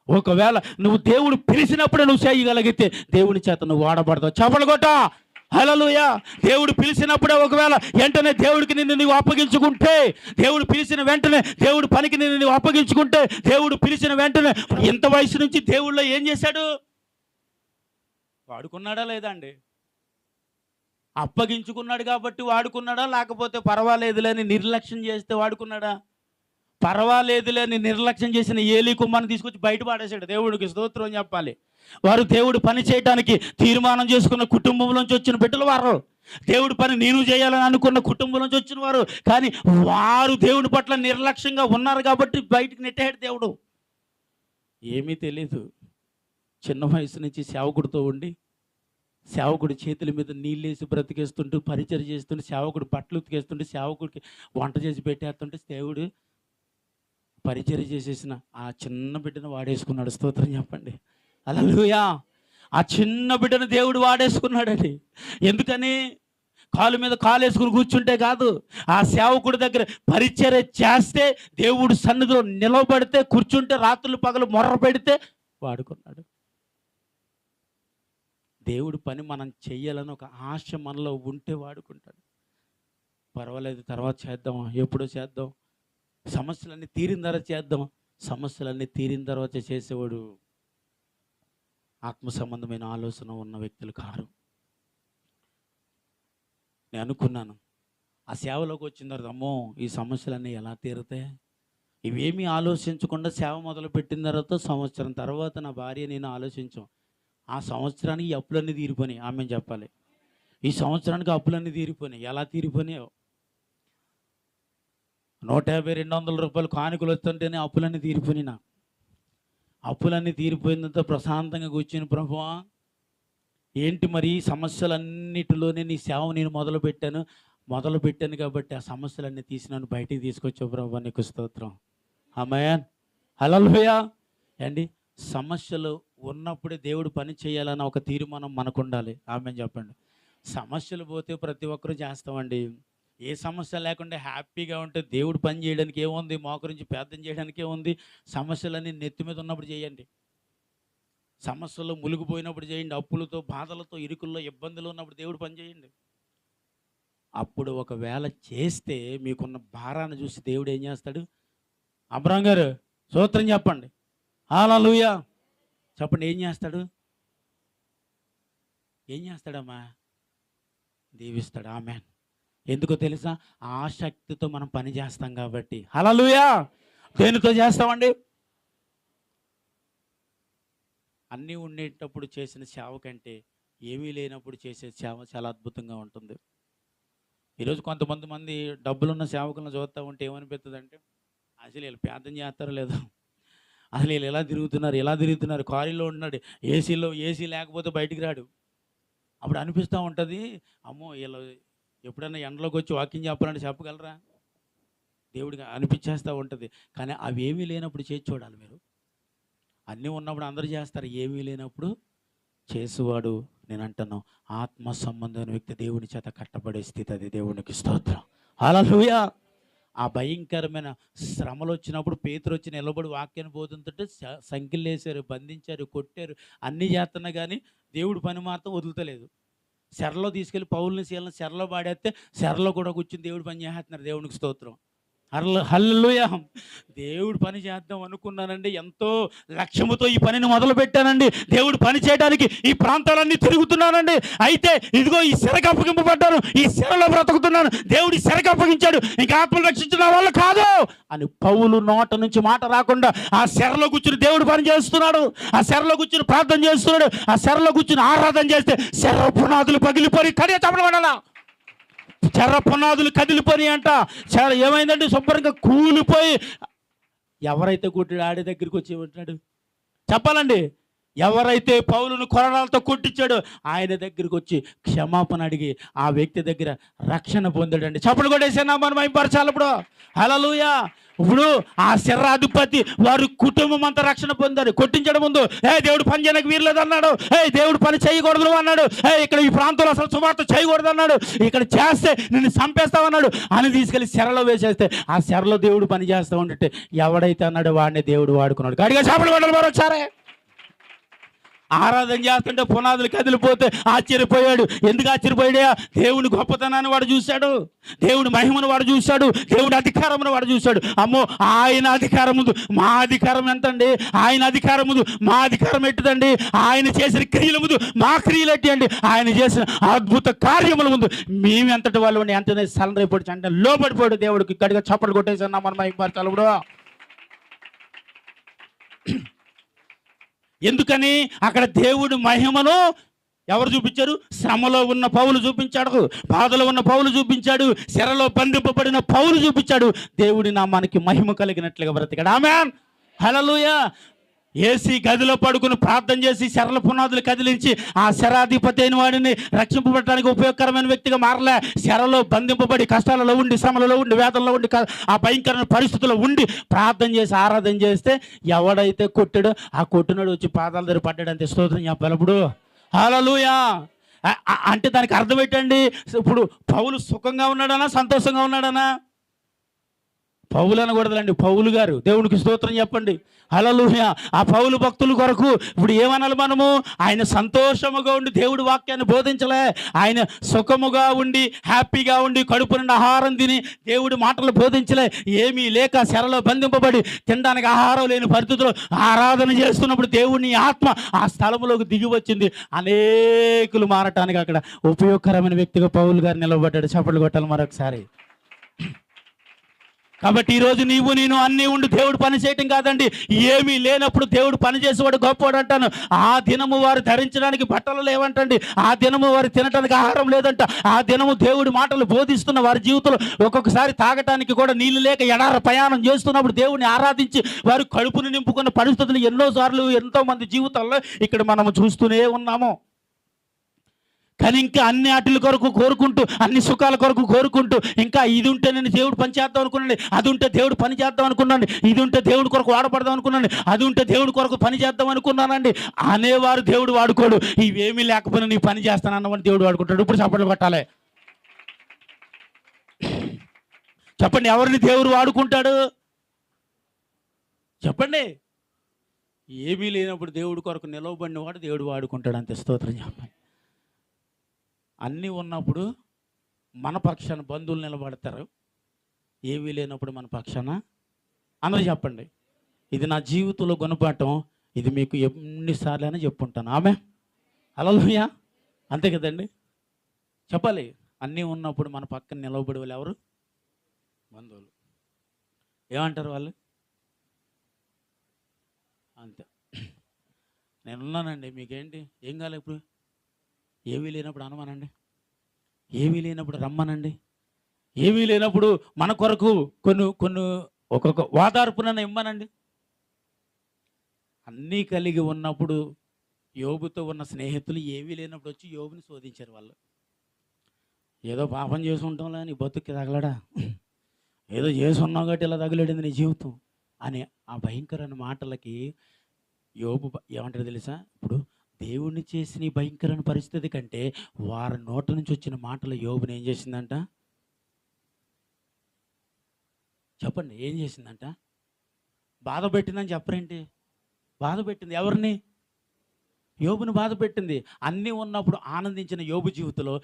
ఒకవేళ నువ్వు దేవుడు పిలిచినప్పుడే నువ్వు చేయగలిగితే దేవుని చేత నువ్వు వాడబడతావు. చపలు కొట్ట హల్లెలూయా. దేవుడు పిలిచినప్పుడే ఒకవేళ వెంటనే దేవుడికి నిన్ను నువ్వు అప్పగించుకుంటే, దేవుడు పిలిచిన వెంటనే దేవుడు పనికి నిన్ను నువ్వు అప్పగించుకుంటే, దేవుడు పిలిచిన వెంటనే ఇంత వయసు నుంచి దేవుళ్ళో ఏం చేశాడు? వాడుకున్నాడా లేదా అండి? అప్పగించుకున్నాడు కాబట్టి వాడుకున్నాడా, లేకపోతే పర్వాలేదులేని నిర్లక్ష్యం చేస్తే వాడుకున్నాడా? పర్వాలేదులేని నిర్లక్ష్యం చేసిన ఏలీ కుమార్ని తీసుకొచ్చి బయట పాడేశాడు. దేవుడికి స్తోత్రం చెప్పాలి. వారు దేవుడు పని చేయడానికి తీర్మానం చేసుకున్న కుటుంబంలోంచి వచ్చిన బిడ్డలు వారు. దేవుడి పని నేను చేయాలని అనుకున్న కుటుంబం నుంచి వచ్చిన వారు. కానీ వారు దేవుడి పట్ల నిర్లక్ష్యంగా ఉన్నారు కాబట్టి బయటికి నెట్టాడు దేవుడు. ఏమీ తెలీదు. చిన్న వయసు నుంచి సేవకుడితో ఉండి, సేవకుడి చేతుల మీద నీళ్ళేసి బ్రతికేస్తుంటూ, పరిచయం చేస్తుంటే, సేవకుడు బట్టలు ఉతికేస్తుంటే, సేవకుడికి వంట చేసి పెట్టేస్తుంటే, దేవుడు పరిచయం చేసేసిన ఆ చిన్న బిడ్డను వాడేసుకున్నాడు. స్తోత్రం చెప్పండి. హల్లెలూయా. ఆ చిన్న బిడ్డను దేవుడు వాడేసుకున్నాడండి. ఎందుకని? కాలు మీద కాలు వేసుకుని కూర్చుంటే కాదు, ఆ సేవకుడి దగ్గర పరిచర్య చేస్తే, దేవుడు సన్నిధిలో నిలబడితే, కూర్చుంటే, రాత్రులు పగలు మొర్ర పెడితే వాడుకున్నాడు. దేవుడి పని మనం చెయ్యాలని ఒక ఆశ మనలో ఉంటే వాడుకుంటాడు. పర్వాలేదు తర్వాత చేద్దాం, ఎప్పుడో చేద్దాం, సమస్యలన్నీ తీరిన తర్వాత చేద్దాం. సమస్యలన్నీ తీరిన తర్వాత చేసేవాడు ఆత్మ సంబంధమైన ఆలోచన ఉన్న వ్యక్తులు కారు. నేను అనుకున్నాను, ఆ సేవలోకి వచ్చిన తర్వాత అమ్మో ఈ సమస్యలన్నీ ఎలా తీరుతాయి, ఇవేమీ ఆలోచించకుండా సేవ మొదలుపెట్టిన తర్వాత సంవత్సరం తర్వాత నా భార్య నేను ఆలోచించాం. ఆ సంవత్సరానికి ఈ అప్పులన్నీ తీరిపోయినాయి. ఆమె చెప్పాలి. ఈ సంవత్సరానికి అప్పులన్నీ తీరిపోయినాయి. ఎలా తీరిపోయినాయో, 150-200 రూపాయలు కానుకలు వస్తుంటేనే అప్పులన్నీ తీరిపోయినాయి. నాకు అప్పులన్నీ తీరిపోయినంత ప్రశాంతంగా కూర్చుని, ప్రభువా ఏంటి మరి ఈ సమస్యలన్నిటిలోనే నీ సేవ నేను మొదలుపెట్టాను కాబట్టి ఆ సమస్యలన్నీ తీసి నన్ను బయటికి తీసుకొచ్చావు ప్రభువా, నీకు స్తోత్రం. ఆమేన్. హల్లెలూయా. అండి, సమస్యలు ఉన్నప్పుడే దేవుడు పని చేయాలన్న ఒక తీర్మానం మనకు ఉండాలి. ఆమేన్ చెప్పండి. సమస్యలు పోతే ప్రతి ఒక్కరూ చేస్తామండి. ఏ సమస్య లేకుండా హ్యాపీగా ఉంటే దేవుడు పని చేయడానికి ఏముంది? మోకరించి ప్రార్థన చేయడానికి ఏముంది? సమస్యలన్నీ నెత్తి మీద ఉన్నప్పుడు చేయండి. సమస్యల్లో మునిగిపోయినప్పుడు చేయండి. అప్పులతో, బాధలతో, ఇరుకుల్లో, ఇబ్బందులు ఉన్నప్పుడు దేవుడు పని చేయండి. అప్పుడు ఒకవేళ చేస్తే మీకున్న భారాన్ని చూసి దేవుడు ఏం చేస్తాడు? అబ్రహాం గారు స్తోత్రం చెప్పండి. హల్లెలూయా చెప్పండి. ఏం చేస్తాడు? ఏం చేస్తాడమ్మా? దీవిస్తాడు. ఆమేన్. ఎందుకో తెలుసా? ఆసక్తితో మనం పని చేస్తాం కాబట్టి. హల్లెలూయా! దేనితో చేస్తామండి? అన్నీ ఉండేటప్పుడు చేసిన సేవ కంటే ఏమీ లేనప్పుడు చేసే సేవ చాలా అద్భుతంగా ఉంటుంది. ఈరోజు కొంతమంది డబ్బులున్న సేవకులను చూస్తూ ఉంటే ఏమనిపిస్తుందంటే, అసలు వీళ్ళు ప్రార్థన చేస్తారో లేదో, అసలు వీళ్ళు ఎలా తిరుగుతున్నారు, కారులో ఉంటున్నాడు, ఏసీ లేకపోతే బయటికి రాడు. అప్పుడు అనిపిస్తూ ఉంటుంది, అమ్మో వీళ్ళు ఎప్పుడైనా ఎండలోకి వచ్చి వాకింగ్ చెప్పాలంటే చెప్పగలరా? దేవుడికి అనిపించేస్తూ ఉంటుంది. కానీ అవి ఏమీ లేనప్పుడు చేసి చూడాలి మీరు. అన్నీ ఉన్నప్పుడు అందరూ చేస్తారు, ఏమీ లేనప్పుడు చేసేవాడు నేను అంటాను ఆత్మ సంబంధమైన వ్యక్తి దేవుని చేత కట్టబడే స్థితి, అది దేవునికి స్తోత్రం. హల్లెలూయా! ఆ భయంకరమైన శ్రమలు వచ్చినప్పుడు పేతురు వచ్చి నిలబడి వాక్యాన్ని బోధింతుంటే సంకెళ్ళు వేశారు, బంధించారు, కొట్టారు, అన్నీ చేస్తున్నా కానీ దేవుడి పని మాత్రం వదులుతలేదు. చెరలో తీసుకెళ్ళి పౌలుని శీలను చెరలో పాడేస్తే చెరలో కూడా కూర్చుని దేవుడి పని చేస్తున్నారు. దేవునికి స్తోత్రం. హల్లెలూయా! దేవుడు పని చేద్దాం అనుకున్నానండి, ఎంతో లక్ష్యముతో ఈ పనిని మొదలు పెట్టానండి. దేవుడు పని చేయడానికి ఈ ప్రాంతాలన్నీ తిరుగుతున్నానండి. అయితే ఇదిగో ఈ చెరకు అప్పగింపబడ్డాను, ఈ చెరలో బ్రతుకుతున్నాను, దేవుడి చెరకు అప్పగించాడు, ఇంకా ఆత్మలు రక్షించిన వాళ్ళు కాదు అని పౌలు నోట నుంచి మాట రాకుండా ఆ చెరలో కూర్చుని దేవుడు పని చేస్తున్నాడు. ఆ చెరలో కూర్చుని ప్రార్థన చేస్తున్నాడు. ఆ చెరలో కూర్చుని ఆరాధన చేస్తే చెర పునాదులు పగిలిపోయి కడియ చెప్పడం, చెర పునాదులు కదిలిపోయి అంట. చెర ఏమైందంటే శుభ్రంగా కూలిపోయి, ఎవరైతే కొట్టాడు ఆడి దగ్గరికి వచ్చి ఉంటాడు చెప్పాలండి. ఎవరైతే పౌలును కొరడాలతో కొట్టించాడో ఆయన దగ్గరికి వచ్చి క్షమాపణ అడిగి ఆ వ్యక్తి దగ్గర రక్షణ పొందాడండి. చప్పలు కొట్టేసానా మనం మైంపరచాలి ఇప్పుడు. హల్లెలూయా! ఇప్పుడు ఆ శర్రాధిపతి వారి కుటుంబం అంతా రక్షణ పొందారు. కొట్టించడం ముందు దేవుడు పని చేయడానికి వీర్లేదు అన్నాడు, దేవుడు పని చేయకూడదు అన్నాడు, ఇక్కడ ఈ ప్రాంతంలో అసలు సువార్త చేయకూడదు అన్నాడు, ఇక్కడ చేస్తే నిన్ను చంపేస్తామన్నాడు అని తీసుకెళ్ళి చెరలో వేసేస్తే ఆ చెరలో దేవుడు పని చేస్తా ఉంటే ఎవడైతే అన్నాడో వాడిని దేవుడు వాడుకున్నాడు. గడిగా చేపలు కొట్టాలి మరొకసారి. ఆరాధన చేస్తుంటే పునాదులు కదిలిపోతే ఆశ్చర్యపోయాడు. ఎందుకు ఆశ్చర్యపోయాడా? దేవుని గొప్పతనాన్ని వాడు చూశాడు, దేవుని మహిమను వాడు చూశాడు, దేవుని అధికారమును వాడు చూశాడు. అమ్మో, ఆయన అధికారం ముందు మా అధికారం ఎంతండి? ఆయన అధికారం ముందు మా అధికారం ఎట్టుదండి? ఆయన చేసిన క్రియల ముందు మా క్రియలు ఎట్టి అండి? ఆయన చేసిన అద్భుత కార్యముల ముందు మేము ఎంతటి వాళ్ళు ఎంతనే సలరైపోయి అంటే లోపడిపోయాడు. దేవుడికి గడిగా చప్పట్లు కొట్టేసన్నా మనం ఇప్పుడు. ఎందుకని? అక్కడ దేవుడి మహిమను ఎవరు చూపించారు? శ్రమలో ఉన్న పౌలు చూపించాడు, బాధలో ఉన్న పౌలు చూపించాడు, చెరలో బంధింపబడిన పౌలు చూపించాడు. దేవుడి నామానికి మహిమ కలిగినట్లుగా బ్రతికాడు. ఆమేన్, హల్లెలూయా! ఏసీ గదిలో పడుకుని ప్రార్థన చేసి చెరల పునాదులు కదిలించి ఆ శరాధిపతి అయిన వాడిని రక్షింపబడటానికి ఉపయోగకరమైన వ్యక్తిగా మారలే. చెరలో బంధింపబడి కష్టాలలో ఉండి, శ్రమలలో ఉండి, వేదనలో ఉండి, ఆ భయంకరమైన పరిస్థితుల్లో ఉండి ప్రార్థన చేసి ఆరాధన చేస్తే ఎవడైతే కొట్టాడో ఆ కొట్టినాడు వచ్చి పాదాల దగ్గర పడ్డాడు. అంతే. స్తోత్రం చెప్పాలి ఇప్పుడు. హల్లెలూయా! అంటే దానికి అర్థం ఏంటండి? ఇప్పుడు పౌలు సుఖంగా ఉన్నాడనా సంతోషంగా ఉన్నాడనా? పౌలు అనకూడదండి, పౌలు గారు. దేవునికి స్తోత్రం చెప్పండి. హల్లెలూయా! ఆ పౌలు భక్తుల కొరకు ఇప్పుడు ఏమనాలి మనము? ఆయన సంతోషముగా ఉండి దేవుడి వాక్యాన్ని బోధించలే, ఆయన సుఖముగా ఉండి హ్యాపీగా ఉండి కడుపు నుండి ఆహారం తిని దేవుడి మాటలు బోధించలే. ఏమీ లేక చెరలో బంధింపబడి తినడానికి ఆహారం లేని పరిస్థితుల్లో ఆరాధన చేస్తున్నప్పుడు దేవుని ఆత్మ ఆ స్థలములోకి దిగి వచ్చింది. అనేకులు మారటానికి అక్కడ ఉపయోగకరమైన వ్యక్తిగా పౌలు గారు నిలబడ్డాడు. చప్పట్లు కొట్టాలి మరొకసారి. కాబట్టి ఈరోజు నీవు నేను అన్నీ ఉండి దేవుడు పని చేయటం కాదండి. ఏమీ లేనప్పుడు దేవుడు పని చేసేవాడు గొప్పవాడు అంటాను. ఆ దినము వారు ధరించడానికి బట్టలు లేవంటండి, ఆ దినము వారు తినడానికి ఆహారం లేదంట, ఆ దినము దేవుడి మాటలు బోధిస్తున్న వారి జీవితంలో ఒక్కొక్కసారి తాగటానికి కూడా నీళ్ళు లేక ఎడార ప్రయాణం చేస్తున్నప్పుడు దేవుడిని ఆరాధించి వారు కడుపును నింపుకున్న పరిస్థితులు ఎన్నోసార్లు ఎంతోమంది జీవితాల్లో ఇక్కడ మనము చూస్తూనే ఉన్నాము. కానీ ఇంకా అన్ని వాటి కొరకు కోరుకుంటూ, అన్ని సుఖాల కొరకు కోరుకుంటూ, ఇంకా ఇది ఉంటే నేను దేవుడు పని చేద్దాం అనుకున్నాను, అది ఉంటే దేవుడు పని చేద్దాం అనుకున్నాను, ఇది ఉంటే దేవుడి కొరకు వాడపడదాం అనుకున్నాను, అది ఉంటే దేవుడి కొరకు పని చేద్దాం అనుకున్నానండి అనేవారు దేవుడు వాడుకోడు. ఇవేమీ లేకపోయినా నీ పని చేస్తాను అన్నవాడిని దేవుడు వాడుకుంటాడు. ఇప్పుడు చప్పట్లు కొట్టాలి. చెప్పండి, ఎవరిని దేవుడు వాడుకుంటాడు? చెప్పండి. ఏమీ లేనప్పుడు దేవుడి కొరకు నిలవబడిన వాడు దేవుడు వాడుకుంటాడు. అంతే. స్తోత్రం చెప్పండి. అన్నీ ఉన్నప్పుడు మన పక్షాన బంధువులు నిలబడతారు, ఏమీ లేనప్పుడు మన పక్షాన అందరూ. చెప్పండి, ఇది నా జీవితంలో గుణపాఠం. ఇది మీకు ఎన్నిసార్లు అయినా చెప్పుంటాను. ఆమె హల్లెలూయా! అంతే కదండి, చెప్పాలి. అన్నీ ఉన్నప్పుడు మన పక్కన నిలవబడి వాళ్ళు ఎవరు? బంధువులు. ఏమంటారు వాళ్ళు? అంతే. నేనున్నానండి, మీకేంటి, ఏం కాలే, ఇప్పుడు ఏమీ లేనప్పుడు అనమనండి, ఏమీ లేనప్పుడు రమ్మనండి, ఏమీ లేనప్పుడు మన కొరకు కొన్ని కొన్ని ఒక్కొక్క ఓదార్పునన్న ఇమ్మనండి. అన్నీ కలిగి ఉన్నప్పుడు యోబుతో ఉన్న స్నేహితులు ఏమీ లేనప్పుడు వచ్చి యోబుని శోధించారు వాళ్ళు. ఏదో పాపం చేసి ఉంటాంలే నీ బతుక్కి తగలడా, ఏదో చేసి ఉన్నావు కాబట్టి ఇలా తగిలేడింది నీ జీవితం అని ఆ భయంకరమైన మాటలకి యోబు ఏమంటారు తెలుసా? ఇప్పుడు దేవుణ్ణి చేసిన ఈ భయంకరమైన పరిస్థితి కంటే వారి నోట నుంచి వచ్చిన మాటలు యోబుని ఏం చేసిందంట? చెప్పండి, ఏం చేసిందంట? బాధ పెట్టిందని చెప్పరేంటి? బాధ పెట్టింది ఎవరిని? యోబుని బాధ పెట్టింది. అన్నీ ఉన్నప్పుడు ఆనందించిన యోబు జీవితంలో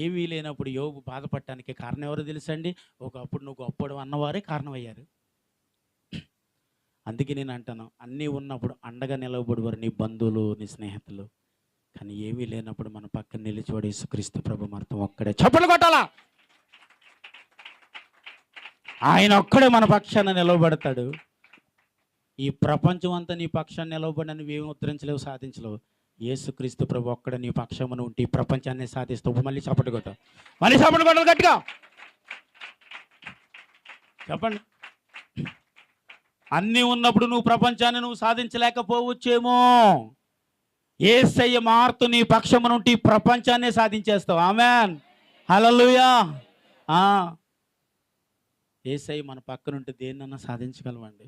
ఏమీ లేనప్పుడు యోబు బాధపడటానికి కారణం ఎవరో తెలుసండి? ఒకప్పుడు నువ్వు గొప్పడు అన్నవారే కారణమయ్యారు. అందుకే నేను అంటాను, అన్నీ ఉన్నప్పుడు అండగా నిలవబడివారు నీ బంధువులు, నీ స్నేహితులు. కానీ ఏమీ లేనప్పుడు మన పక్కన నిలిచివాడు యేసుక్రీస్తు ప్రభు మాత్రం ఒక్కడే. చప్పట్లు కొట్టాలా! ఆయన ఒక్కడే మన పక్షాన నిలవబడతాడు. ఈ ప్రపంచం అంతా నీ పక్షాన్ని నిలవబడి నువ్వేమి ఉద్ధరించలేవు, సాధించలేవు. యేసుక్రీస్తు ప్రభు ఒక్కడే నీ పక్షమును ఉంటే ఈ ప్రపంచాన్ని సాధిస్తావు. మళ్ళీ చప్పట్లు కొట్ట, మళ్ళీ చప్పట్లు కొట్టాలి గట్టిగా. చెప్పండి. అన్నీ ఉన్నప్పుడు నువ్వు ప్రపంచాన్ని నువ్వు సాధించలేకపోవచ్చేమో. యేసయ్య మార్తు నీ పక్షమునుంటి ప్రపంచాన్ని సాధించేస్తావు. ఆమేన్, హల్లెలూయా. యేసయ్య మన పక్కనుంటే దేన్నన్నా సాధించగలమండి.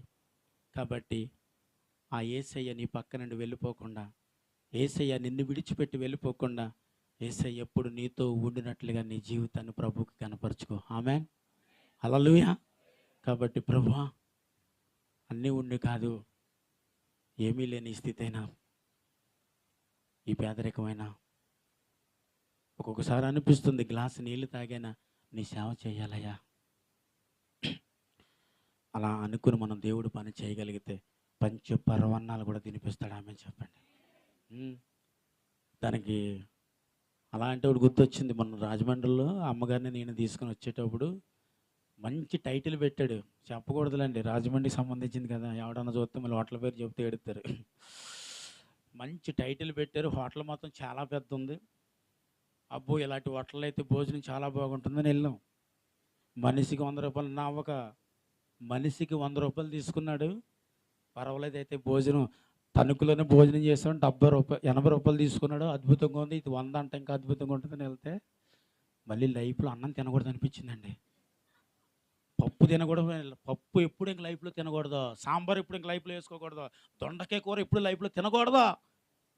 కాబట్టి ఆ యేసయ్య నీ పక్క నుండి వెళ్ళిపోకుండా, యేసయ్య నిన్ను విడిచిపెట్టి వెళ్ళిపోకుండా, యేసయ్య ఎప్పుడు నీతో ఉండినట్లుగా నీ జీవితాన్ని ప్రభువుకి కనపరుచుకో. ఆమేన్, హల్లెలూయా. కాబట్టి ప్రభువా, అన్నీ ఉండి కాదు, ఏమీ లేని స్థితి అయినా, ఈ పేదరికమైన ఒక్కొక్కసారి అనిపిస్తుంది గ్లాసు నీళ్ళు తాగైనా నీ సేవ చేయాలయ్యా. అలా అనుకుని మనం దేవుడు పని చేయగలిగితే పంచ పరవన్నాలు కూడా తినిపిస్తాడు. ఆమె చెప్పండి. దానికి అలా అంటే ఒకటి గుర్తొచ్చింది. మన రాజమండ్రిలో అమ్మగారిని నేను తీసుకొని వచ్చేటప్పుడు మంచి టైటిల్ పెట్టాడు. చెప్పకూడదులేండి, రాజమండ్రికి సంబంధించింది కదా, ఎవడన్నా చూస్తే మళ్ళీ హోటల్ పేరు చెప్తే ఎడుతారు. మంచి టైటిల్ పెట్టారు. హోటల్ మొత్తం చాలా పెద్ద ఉంది. అబ్బో, ఇలాంటి హోటల్లో అయితే భోజనం చాలా బాగుంటుందని వెళ్ళాం. మనిషికి 100 రూపాయలు, నా ఒక మనిషికి 100 రూపాయలు తీసుకున్నాడు. పర్వాలేదు అయితే భోజనం, తణుకులోనే భోజనం చేసాం. 80 రూపాయలు తీసుకున్నాడు. అద్భుతంగా ఉంది. ఇది 100 అంటే ఇంకా అద్భుతంగా ఉంటుందని వెళ్తే మళ్ళీ లైఫ్లో అన్నం తినకూడదు అనిపించిందండి. పప్పు తినకూడదు, పప్పు ఎప్పుడు ఇంక లైఫ్లో తినకూడదు, సాంబార్ ఎప్పుడు ఇంక లైఫ్లో వేసుకోకూడదు, దొండకాయ కూర ఎప్పుడు లైఫ్లో తినకూడదు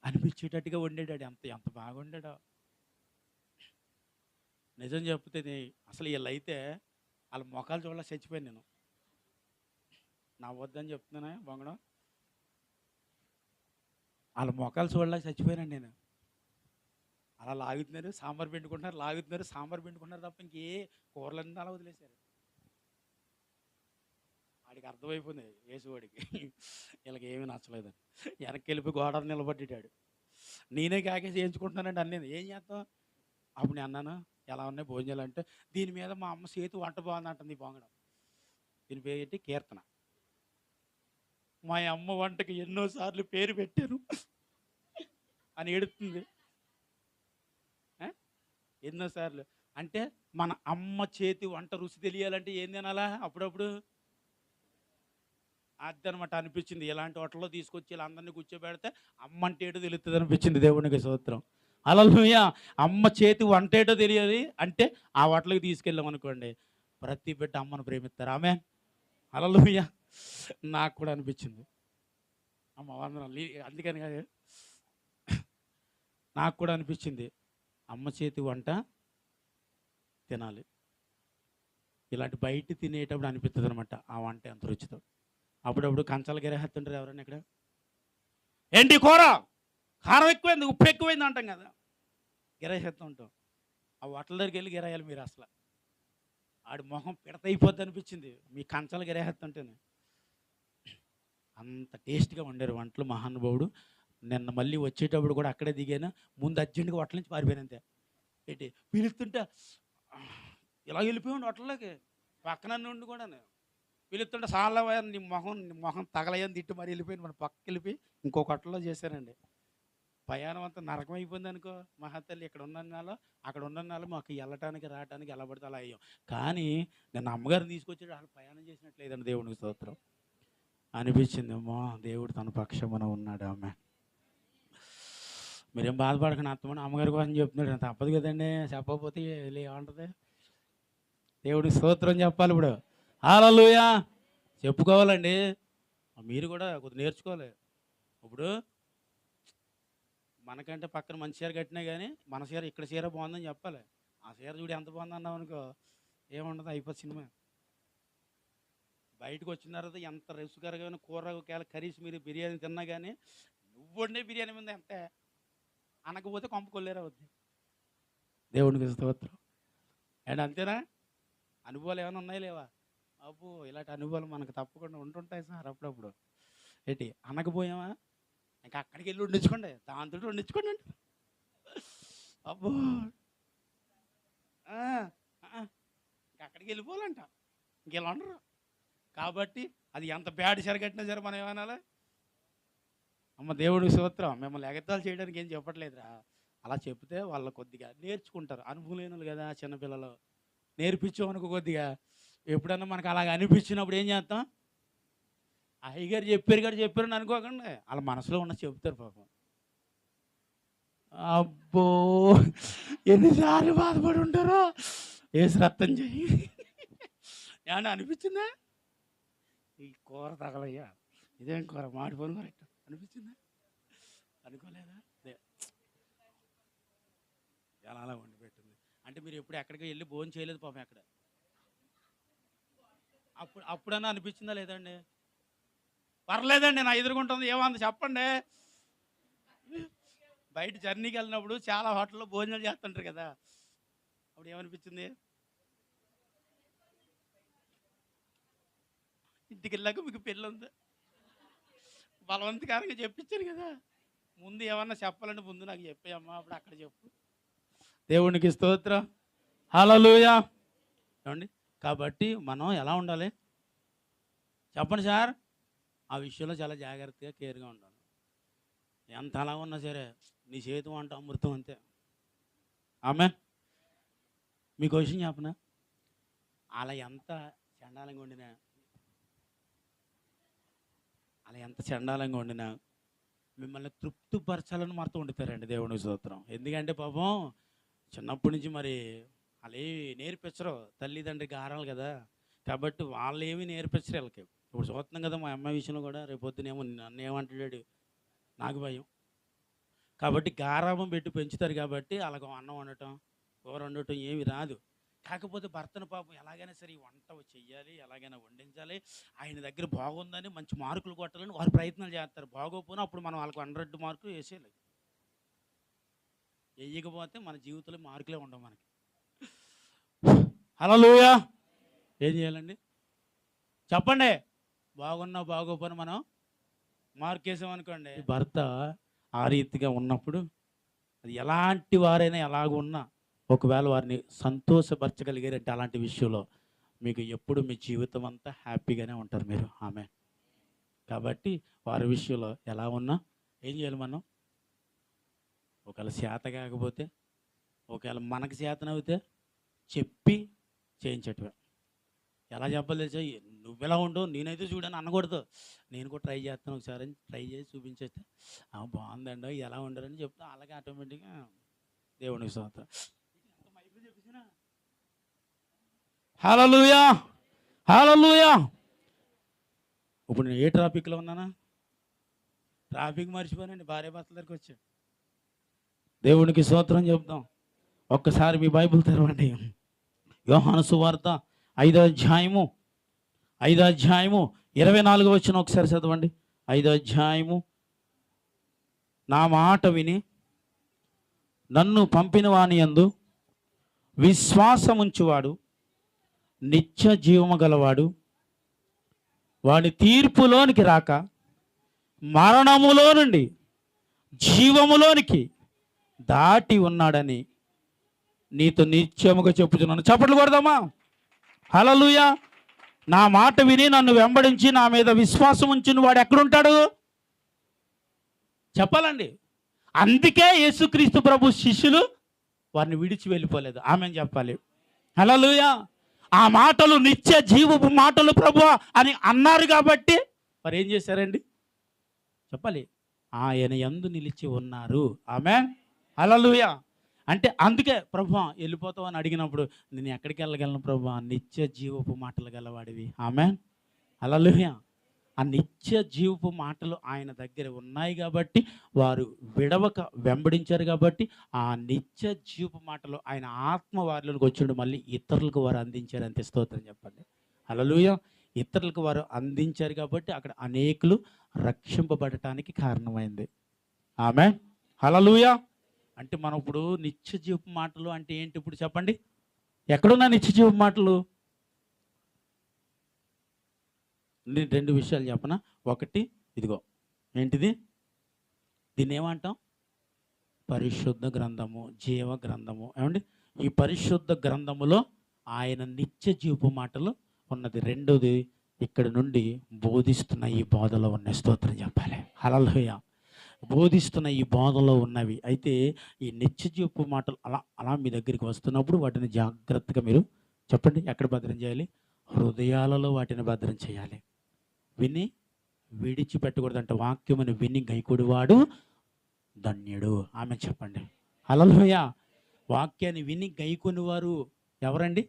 అనిపించేటట్టుగా వండాడు. ఎంత ఎంత బాగా వండాడు. నిజం చెప్తే అసలు వీళ్ళైతే వాళ్ళ మొఖాలు చూడలే చచ్చిపోయాను నేను. నా వద్దని చెప్తున్నానే బొంగడం, వాళ్ళ మొఖాలు చూడలేక చచ్చిపోయానండి నేను. అలా లాగుతున్నారు, సాంబార్ పిండుకుంటున్నారు, లాగుతున్నారు, సాంబార్ పిండుకుంటున్నారు తప్ప ఇంకే కూరలన్నీ అలా వదిలేశారు. వాడికి అర్థమైపోయింది యేసువాడికి వీళ్ళకి ఏమీ నచ్చలేదని. వెనక్కి వెళ్ళిపోయి గోడ నిలబడ్డాడు. నేనే కాకేసి చేయించుకుంటున్నానండి అన్నీ. ఏం చేస్తాం? అప్పుడు నేను అన్నాను, ఎలా ఉన్నాయి భోజనాలు అంటే, దీని మీద మా అమ్మ చేతి వంట బాగుంది అంటుంది ఈ బొంగడం. దీని పేరు ఏంటి? కీర్తన. మా అమ్మ వంటకి ఎన్నోసార్లు పేరు పెట్టారు అని ఏడుతుంది. ఎన్నోసార్లు అంటే మన అమ్మ చేతి వంట రుచి తెలియాలంటే ఏం తినాలా? అప్పుడప్పుడు అదనమాట అనిపించింది. ఇలాంటి హోటల్లో తీసుకొచ్చి ఇలా అందరినీ కూర్చోబెడితే అమ్మ అంటే ఏటో తెలుస్తుంది అనిపించింది. దేవునికి స్తోత్రం, హల్లెలూయా. అమ్మ చేతి వంట ఏటో తెలియాలి అంటే ఆ హోటల్కి తీసుకెళ్ళాం అనుకోండి, ప్రతి బిడ్డ అమ్మను ప్రేమిస్తారు. ఆమేన్, హల్లెలూయా. నాకు కూడా అనిపించింది అమ్మ వందనాలు. అందుకని కాదు, నాకు కూడా అనిపించింది అమ్మ చేతి వంట తినాలి. ఇలాంటి బయట తినేటప్పుడు అనిపిస్తుంది అనమాట ఆ వంట ఎంత రుచితో. అప్పుడప్పుడు కంచాలు గిరహెత్తుంటారు ఎవరైనా ఇక్కడ, ఏంటి కూర కారం ఎక్కువైంది, ఉప్పు ఎక్కువైంది అంటాం కదా, గిరహెత్తు ఉంటాం. ఆ హోటల్ దగ్గరికి వెళ్ళి గిరాయాలి మీరు. అసలు ఆడి మొహం పిడతైపోద్ది అనిపించింది మీ కంచాలు గిరహెత్తుంటేనే. అంత టేస్ట్గా వండారు వంటలు మహానుభావుడు. నిన్న మళ్ళీ వచ్చేటప్పుడు కూడా అక్కడే దిగాను. ముందు అర్జెంటుగా హోటల్ నుంచి పారిపోయాను అంతే. ఏంటి పిలుస్తుంటే ఇలా వెళ్ళిపోయాడు హోటల్లోకి. పక్కన నుండి కూడా పిలుస్తుంటే చాలా నీ మొహం తగలయ్యని తిట్టి మరి వెళ్ళిపోయింది. మన పక్కకి వెళ్ళిపోయి ఇంకొక హోటల్లో చేశారండి. ప్రయాణం అంతా నరకం అయిపోయింది అనుకో. మహాతల్లి ఇక్కడ ఉన్న నెల అక్కడ ఉన్న నెల మాకు వెళ్ళటానికి రావడానికి ఎలా పడితే అలా అయ్యాం. కానీ నేను అమ్మగారిని తీసుకొచ్చాడు వాళ్ళు ప్రయాణం చేసినట్లేదండి. దేవునికి స్తోత్రం అనిపించింది. అమ్మో దేవుడు తన పక్షమున ఉన్నాడు. ఆమె మీరేం బాధపడకండి. అత్తమని అమ్మగారి కోసం చెప్తున్నాడు. తప్పదు కదండి, చెప్పకపోతే ఏమంటుంది. దేవుడికి స్తోత్రం చెప్పాలి. ఇప్పుడు హల్లెలూయా చెప్పుకోవాలండి. మీరు కూడా కొద్దిగా నేర్చుకోవాలి. ఇప్పుడు మనకంటే పక్కన మంచి చీర కట్టినా కానీ మన చీర ఇక్కడ చీర బాగుందని చెప్పాలి. ఆ చీర చూడు ఎంత బాగుంది అన్నావు అనుకో, ఏముండదు, అయిపోతుంది సినిమా. బయటకు వచ్చిన తర్వాత ఎంత రుచికరమైన కూర కర్రీస్ మీరు బిర్యానీ తిన్నా కానీ నువ్వు వండే బిర్యానీ మీద ఎంత అనకపోతే కొంప కొల్లేరా వద్దు. దేవునికి స్తోత్రం. అండ్ అంతేనా? అనుభవాలు ఏమైనా ఉన్నాయి లేవా? అబ్బో ఇలాంటి అనుభవాలు మనకు తప్పకుండా ఉంటుంటాయి సార్ అప్పుడప్పుడు. ఏంటి అనకపోయామా, ఇంకా అక్కడికి వెళ్ళి వండించుకోండి, దాంతో వండించుకోండి అండి. అబ్బో ఇంకా అక్కడికి వెళ్ళిపోవాలంట, ఇంకెలా ఉండరు. కాబట్టి అది ఎంత బ్యాడ్ సరిగట్టినా సరే మనం ఏమనాలి, అమ్మ దేవుడికి స్తోత్రం. మిమ్మల్ని ఎగతాలు చేయడానికి ఏం చెప్పట్లేదురా. అలా చెప్తే వాళ్ళు కొద్దిగా నేర్చుకుంటారు. అనుభవం లేనులు కదా చిన్నపిల్లలు. నేర్పించామనుకో కొద్దిగా, ఎప్పుడన్నా మనకు అలాగ అనిపించినప్పుడు ఏం చేస్తాం, అయ్యగారు చెప్పారని అనుకోకండి, వాళ్ళ మనసులో ఉన్న చెప్తారు పాపం. అబ్బో ఎన్నిసార్లు బాధపడి ఉంటారో. వేసి రక్తం చెయ్యి ఏమన్నా అనిపించిందా, ఈ కూర తగలయ్యా, ఇదేం కూర మాడిపోను కూర అనిపించిందా, అనుకోలేదా? ఎలా అలా వండి పెట్టింది అంటే మీరు ఎప్పుడు ఎక్కడికి వెళ్ళి భోజనం చేయలేదు పాపం ఎక్కడ. అప్పుడన్నా అనిపించిందా లేదండి? పర్లేదండి, నా ఎదురుకుంటుంది ఏమంది చెప్పండి. బయట జర్నీకి వెళ్ళినప్పుడు చాలా హోటల్లో భోజనాలు చేస్తుంటారు కదా, అప్పుడు ఏమనిపించింది? ఇంటికి వెళ్ళాక మీకు పెళ్ళి ఉంది, బలవంతకారంగా చెప్పించారు కదా. ముందు ఏమన్నా చెప్పాలంటే ముందు నాకు చెప్పాయమ్మా, అప్పుడు అక్కడ చెప్పు. దేవునికి స్తోత్రం. హల్లెలూయా. ఏమండి, కాబట్టి మనం ఎలా ఉండాలి చెప్పండి సార్? ఆ విషయంలో చాలా జాగ్రత్తగా కేర్గా ఉండాలి. ఎంత అలా ఉన్నా సరే నీ చేతి వంట అమృతం అంతే. ఆమేన్. మీకు విషయం చెప్పనా, అలా ఎంత చండాలంగా వండినా మిమ్మల్ని తృప్తిపరచాలని మాత్రం వండుతారండి. దేవునికి స్తోత్రం. ఎందుకంటే పాపం చిన్నప్పటి నుంచి మరి వాళ్ళు నేర్పించరు, తల్లిదండ్రి గారాలు కదా. కాబట్టి వాళ్ళు ఏమీ నేర్పించరు వీళ్ళకి. ఇప్పుడు చూస్తున్నాం కదా మా అమ్మాయి విషయంలో కూడా, రేపు పొద్దునేమో నన్ను ఏమంటాడు నాకు భయం. కాబట్టి గారాబం పెట్టి పెంచుతారు. కాబట్టి అలాగ అన్నం వండటం కూర వండటం ఏమి రాదు. కాకపోతే భర్తను పాపం ఎలాగైనా సరే ఈ వంట చెయ్యాలి, ఎలాగైనా వండించాలి, ఆయన దగ్గర బాగుందని మంచి మార్కులు కొట్టాలని వారు ప్రయత్నాలు చేస్తారు. బాగోపోయినా అప్పుడు మనం వాళ్ళకు 100 మార్కులు వేసేయాలి. వేయకపోతే మన జీవితంలో మార్కులే ఉండవు మనకి. హల్లెలూయా. ఏం చేయాలండి చెప్పండి? బాగున్నా బాగోపోయినా మనం మార్క్ వేసామనుకోండి. భర్త ఆ రీతిగా ఉన్నప్పుడు అది ఎలాంటి వారైనా ఎలాగున్నా ఒకవేళ వారిని సంతోషపరచగలిగారంటే అలాంటి విషయంలో మీకు ఎప్పుడు మీ జీవితం అంతా హ్యాపీగానే ఉంటారు మీరు. ఆమె. కాబట్టి వారి విషయంలో ఎలా ఉన్నా ఏం చేయాలి మనం? ఒకవేళ చేత కాకపోతే, ఒకవేళ మనకు చేతనవుతే చెప్పి చేయించటమే. ఎలా చెప్పాలి తెలుసా? నువ్వు ఎలా ఉండవు నేనైతే చూడని అనకూడదు. నేను కూడా ట్రై చేస్తాను, ఒకసారి ట్రై చేసి చూపించేస్తే బాగుందండి ఎలా ఉండరని చెప్తా. అలాగే ఆటోమేటిక్గా దేవునికి స్తోత్రం. హల్లెలూయా. హల్లెలూయా. ఇప్పుడు నేను ఏ ట్రాఫిక్లో ఉన్నానా? ట్రాఫిక్ మర్చిపోయానండి, భార్య భర్తల దగ్గరికి వచ్చాను. దేవునికి స్తోత్రం చెప్తాం. ఒక్కసారి మీ బైబిల్ తెరవండి. యోహాను సువార్త 5వ అధ్యాయము 24వ వచనం ఒకసారి చదవండి. 5వ అధ్యాయము. నా మాట విని నన్ను పంపిన వాని యందు విశ్వాసముంచువాడు నిత్య జీవము గలవాడు, వాడి తీర్పులోనికి రాక మరణములో నుండి జీవములోనికి దాటి ఉన్నాడని నీతో నిత్యముగా చెప్పుచున్నాను. చప్పట్లు కొడదామా? హల్లెలూయా. నా మాట విని నన్ను వెంబడించి నా మీద విశ్వాసం ఉంచిన వాడు ఎక్కడుంటాడు చెప్పాలండి. అందుకే యేసుక్రీస్తు ప్రభు శిష్యులు వారిని విడిచి వెళ్ళిపోలేదు. ఆమెన్ చెప్పాలి. హల్లెలూయా. ఆ మాటలు నిత్య జీవపు మాటలు ప్రభువా అని అన్నారు కాబట్టి వారు ఏం చేశారండి చెప్పాలి, ఆయన యందు నిలిచి ఉన్నారు. ఆమెన్. హల్లెలూయా. అంటే అందుకే ప్రభువా వెళ్ళిపోతావు అని అడిగినప్పుడు నేను ఎక్కడికి వెళ్ళగలను ప్రభువా, నిత్య జీవపు మాటలు గలవాడివి. ఆమెన్. హల్లెలూయా. ఆ నిత్య జీవపు మాటలు ఆయన దగ్గర ఉన్నాయి కాబట్టి వారు విడవక వెంబడించారు కాబట్టి ఆ నిత్య జీవపు మాటలు ఆయన ఆత్మ వారిలోకి వచ్చిండు, మళ్ళీ ఇతరులకు వారు అందించారు. అంతే. స్తోత్రం చెప్పండి. హల్లెలూయా. ఇతరులకు వారు అందించారు కాబట్టి అక్కడ అనేకులు రక్షింపబడటానికి కారణమైంది. ఆమేన్. హల్లెలూయా. అంటే మనం ఇప్పుడు నిత్య జీవపు మాటలు అంటే ఏంటి ఇప్పుడు చెప్పండి? ఎక్కడున్నా నిత్య జీవపు మాటలు? నేను రెండు విషయాలు చెప్పనా. ఒకటి ఇదిగో ఏంటిది, దీన్ని ఏమంటాం? పరిశుద్ధ గ్రంథము, జీవ గ్రంథము. ఏమండి? ఈ పరిశుద్ధ గ్రంథములో ఆయన నిత్య జీవపు మాటలు ఉన్నది. రెండోది ఇక్కడ నుండి బోధిస్తున్న ఈ బోధలో ఉన్న స్తోత్రం చెప్పాలి. హల్లెలూయా. బోధిస్తున్న ఈ బోధలో ఉన్నవి. అయితే ఈ నిత్య జీవపు మాటలు అలా అలా మీ దగ్గరికి వస్తున్నప్పుడు వాటిని జాగ్రత్తగా మీరు చెప్పండి ఎక్కడ భద్రం చేయాలి? హృదయాలలో వాటిని భద్రం చేయాలి. విని విడిచిపెట్టకూడదంట. వాక్యమును విని గైకొడువాడు ధన్యుడు. ఆమె చెప్పండి. హల్లెలూయా. వాక్యాన్ని విని గైకొని వారు ఎవరండి?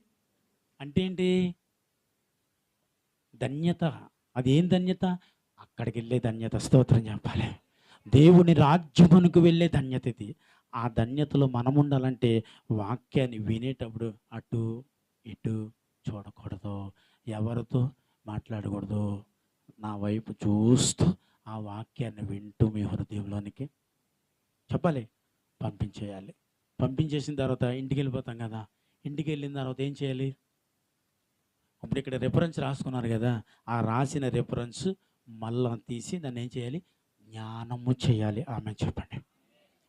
అంటే ఏంటి? ధన్యత. అది ఏం ధన్యత? అక్కడికి వెళ్ళే ధన్యత. స్తోత్రం చెప్పాలి. దేవుని రాజ్యమునకు వెళ్ళే ధన్యత ఇది. ఆ ధన్యతలో మనం ఉండాలంటే వాక్యాన్ని వినేటప్పుడు అటు ఇటు చూడకూడదు, ఎవరితో మాట్లాడకూడదు, నా వైపు చూస్తూ ఆ వాక్యాన్ని వింటూ మీ హృదయంలోనికి చెప్పాలి పంపించేయాలి. పంపించేసిన తర్వాత ఇంటికి వెళ్ళిపోతాం కదా. ఇంటికి వెళ్ళిన తర్వాత ఏం చేయాలి? ఇప్పుడు ఇక్కడ రెఫరెన్స్ రాసుకున్నారు కదా, ఆ రాసిన రెఫరెన్స్ మళ్ళా తీసి దాన్ని ఏం చేయాలి? జ్ఞానము చేయాలి. ఆమె చెప్పండి.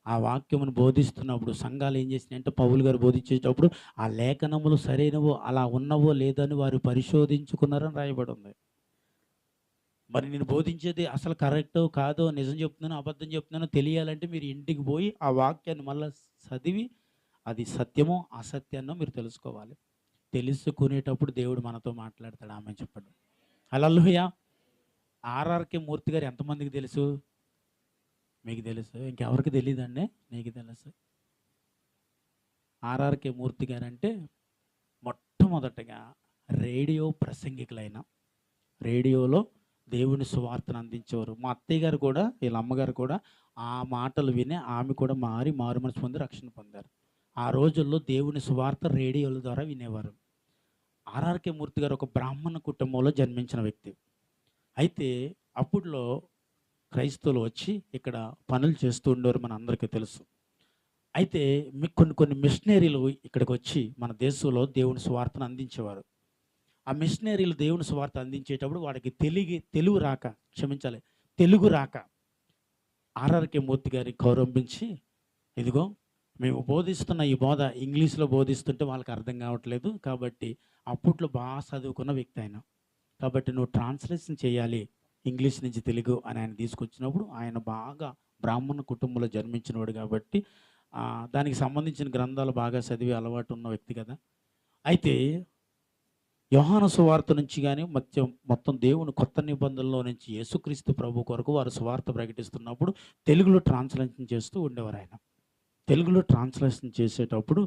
ఆ వాక్యమును బోధిస్తున్నప్పుడు సంఘాలు ఏం చేసినాయంటే పౌలు గారు బోధించేటప్పుడు ఆ లేఖనములు సరైనవో అలా ఉన్నవో లేదని వారు పరిశోధించుకున్నారని రాయబడి ఉంది. మరి నేను బోధించేది అసలు కరెక్టో కాదో, నిజం చెప్తున్నానో అబద్ధం చెప్తున్నానో తెలియాలంటే మీరు ఇంటికి పోయి ఆ వాక్యాన్ని మళ్ళీ చదివి అది సత్యమో అసత్యాన్నో మీరు తెలుసుకోవాలి. తెలుసుకునేటప్పుడు దేవుడు మనతో మాట్లాడతాడు. ఆమె చెప్పండి. హల్లెలూయా. ఆర్ఆర్కే మూర్తి గారు ఎంతమందికి తెలుసు? మీకు తెలుసు. ఇంకెవరికి తెలియదండి? నీకు తెలుసు. ఆర్ఆర్కే మూర్తి గారు అంటే మొట్టమొదటగా రేడియో ప్రసంగికులైన, రేడియోలో దేవుని సువార్తను అందించేవారు. మా అత్తయ్య గారు కూడా, వీళ్ళ అమ్మగారు కూడా ఆ మాటలు విని ఆమె కూడా మారు మనసు పొంది రక్షణ పొందారు. ఆ రోజుల్లో దేవుని సువార్త రేడియోల ద్వారా వినేవారు. ఆర్ఆర్కే మూర్తి గారు ఒక బ్రాహ్మణ కుటుంబంలో జన్మించిన వ్యక్తి. అయితే అప్పుడులో క్రైస్తవులు వచ్చి ఇక్కడ పనులు చేస్తూ ఉండేవారు, మన అందరికీ తెలుసు. అయితే కొన్ని మిషనరీలు ఇక్కడికి వచ్చి మన దేశంలో దేవుని సువార్తను అందించేవారు. ఆ మిషనరీలు దేవుని సువార్త అందించేటప్పుడు వాడికి తెలుగు రాక ఆర్ఆర్కే మూర్తి గారికి గౌరవించి, ఇదిగో మేము బోధిస్తున్న ఈ బోధ ఇంగ్లీష్లో బోధిస్తుంటే వాళ్ళకి అర్థం కావట్లేదు, కాబట్టి అప్పట్లో బాగా చదువుకున్న వ్యక్తి ఆయన, కాబట్టి నువ్వు ట్రాన్స్లేషన్ చేయాలి ఇంగ్లీష్ నుంచి తెలుగు అని ఆయన తీసుకొచ్చినప్పుడు, ఆయన బాగా బ్రాహ్మణ కుటుంబంలో జన్మించినవాడు కాబట్టి దానికి సంబంధించిన గ్రంథాలు బాగా చదివే అలవాటు ఉన్న వ్యక్తి కదా. అయితే యోహాను సువార్త నుంచి కానీ మొత్తం దేవుని కొత్త నిబంధనలో నుంచి యేసుక్రీస్తు ప్రభు కొరకు వారు సువార్త ప్రకటిస్తున్నప్పుడు తెలుగులో ట్రాన్స్లేషన్ చేస్తూ ఉండేవారు. ఆయన తెలుగులో ట్రాన్స్లేషన్ చేసేటప్పుడు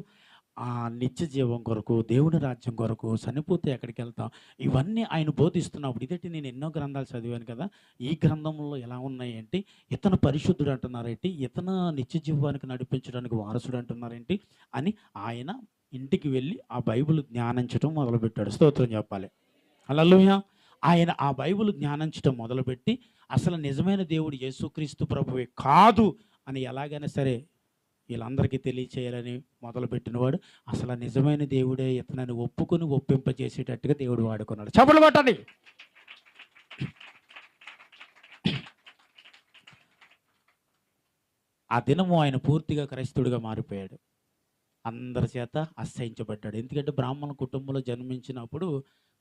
ఆ నిత్య జీవం కొరకు, దేవుని రాజ్యం కొరకు, చనిపోతే ఎక్కడికి వెళ్తాం, ఇవన్నీ ఆయన బోధిస్తున్నప్పుడు ఇదేంటి నేను ఎన్నో గ్రంథాలు చదివాను కదా, ఈ గ్రంథంలో ఎలా ఉన్నాయి ఏంటి, ఇతను పరిశుద్ధుడు అంటున్నారేంటి, ఇతను నిత్య జీవానికి నడిపించడానికి వారసుడు అంటున్నారేంటి అని ఆయన ఇంటికి వెళ్ళి ఆ బైబిల్ ధ్యానించడం మొదలుపెట్టాడు. స్తోత్రం చెప్పాలి. హల్లెలూయా. ఆయన ఆ బైబిల్ ధ్యానించడం మొదలుపెట్టి అసలు నిజమైన దేవుడు యేసుక్రీస్తు ప్రభువే కాదు అని ఎలాగైనా సరే వీళ్ళందరికీ తెలియచేయాలని మొదలుపెట్టినవాడు. అసలు నిజమైన దేవుడే ఇతనని ఒప్పింపజేసేటట్టుగా దేవుడు వాడుకున్నాడు. చప్పట్లు కొట్టండి. ఆ దినము ఆయన పూర్తిగా క్రైస్తవుడిగా మారిపోయాడు. అందరి చేత అసహించబడ్డాడు. ఎందుకంటే బ్రాహ్మణ కుటుంబంలో జన్మించినప్పుడు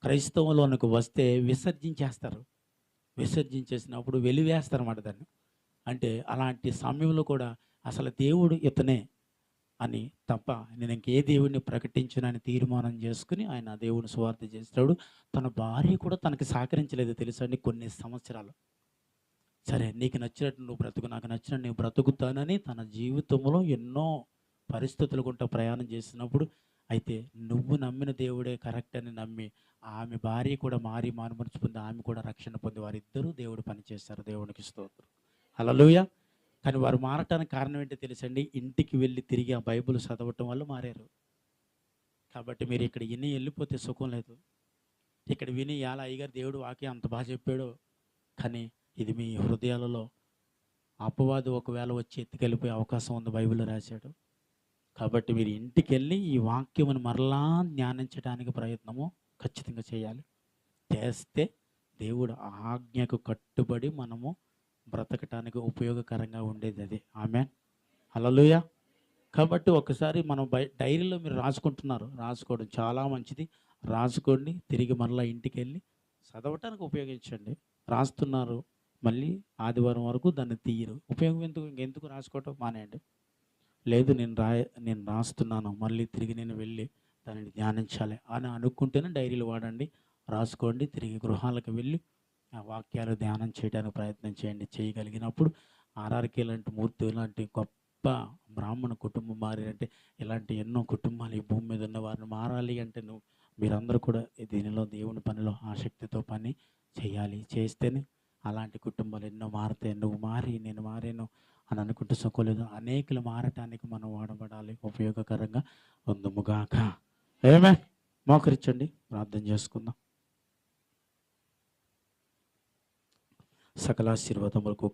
క్రైస్తవంలోనికి వస్తే విసర్జించేస్తారు. విసర్జించేసినప్పుడు వెలివేస్తారన్నమాట దాన్ని. అంటే అలాంటి సమయంలో కూడా అసలు దేవుడు ఇతనే అని తప్ప నేను ఇంకే దేవుడిని ప్రకటించునని తీర్మానం చేసుకుని ఆయన దేవుని సువార్త చేస్తాడు. తన భార్య కూడా తనకి సహకరించలేదు తెలుసండి కొన్ని సంవత్సరాలు. సరే నీకు నచ్చినట్టు నువ్వు బ్రతుకు, నాకు నచ్చినట్టు నేను బ్రతుకుతానని తన జీవితంలో ఎన్నో పరిస్థితులు గుండా ప్రయాణం చేసినప్పుడు, అయితే నువ్వు నమ్మిన దేవుడే కరెక్ట్ అని నమ్మి ఆమె భార్య కూడా మారి మారుమనసు పొంది ఆమె కూడా రక్షణ పొంది వారిద్దరూ దేవుడు పనిచేస్తారు. దేవునికి స్తోత్రం. హల్లెలూయా. కానీ వారు మారటానికి కారణం ఏంటో తెలుసండి, ఇంటికి వెళ్ళి తిరిగి ఆ బైబిల్ చదవటం వల్ల మారారు. కాబట్టి మీరు ఇక్కడ విని వెళ్ళిపోతే సుఖం లేదు. ఇక్కడ విని ఎలా అయ్యగారు దేవుడు వాక్యం అంత బాగా చెప్పాడో, కానీ ఇది మీ హృదయాలలో అపవాదు ఒకవేళ వచ్చి ఎత్తుకెళ్ళిపోయే అవకాశం ఉంది, బైబిల్లో రాశాడు. కాబట్టి మీరు ఇంటికి వెళ్ళి ఈ వాక్యమును మరలా ధ్యానించడానికి ప్రయత్నము ఖచ్చితంగా చేయాలి. చేస్తే దేవుడు ఆజ్ఞకు కట్టుబడి మనము బ్రతకటానికి ఉపయోగకరంగా ఉండేది అదే. ఆమేన్. హల్లెలూయా. కాబట్టి ఒకసారి మనం డైరీలో మీరు రాసుకుంటున్నారు, రాసుకోవడం చాలా మంచిది. రాసుకోండి, తిరిగి మరలా ఇంటికి వెళ్ళి చదవటానికి ఉపయోగించండి. రాస్తున్నారు, మళ్ళీ ఆదివారం వరకు దాన్ని తీయరు. ఉపయోగం ఇంకెందుకు రాసుకోవటం మానేయండి. లేదు నేను రాస్తున్నాను, మళ్ళీ తిరిగి నేను వెళ్ళి దానిని ధ్యానించాలి అని అనుకుంటేనే డైరీలు వాడండి, రాసుకోండి. తిరిగి గృహాలకు వెళ్ళి ఆ వాక్యాలు ధ్యానం చేయడానికి ప్రయత్నం చేయండి. చేయగలిగినప్పుడు ఆర్ఆర్కే లాంటి మూర్తి లాంటి గొప్ప బ్రాహ్మణ కుటుంబం మారారంటే, ఇలాంటి ఎన్నో కుటుంబాలు ఈ భూమి మీద ఉన్న వారిని మారాలి అంటే మీరందరూ కూడా దీనిలో దేవుని పనిలో ఆసక్తితో పని చేయాలి. చేస్తేనే అలాంటి కుటుంబాలు ఎన్నో మారుతాయి. నువ్వు మారి నేను మారాను అని అనుకుంటూ సుఖలేదు. అనేకులు మారటానికి మనం వాడబడాలి, ఉపయోగకరంగా ఉందుముగాక. ఆమేన్. మోకరించండి, ప్రార్థన చేసుకుందాం. సకల ఆశీర్వాదములకు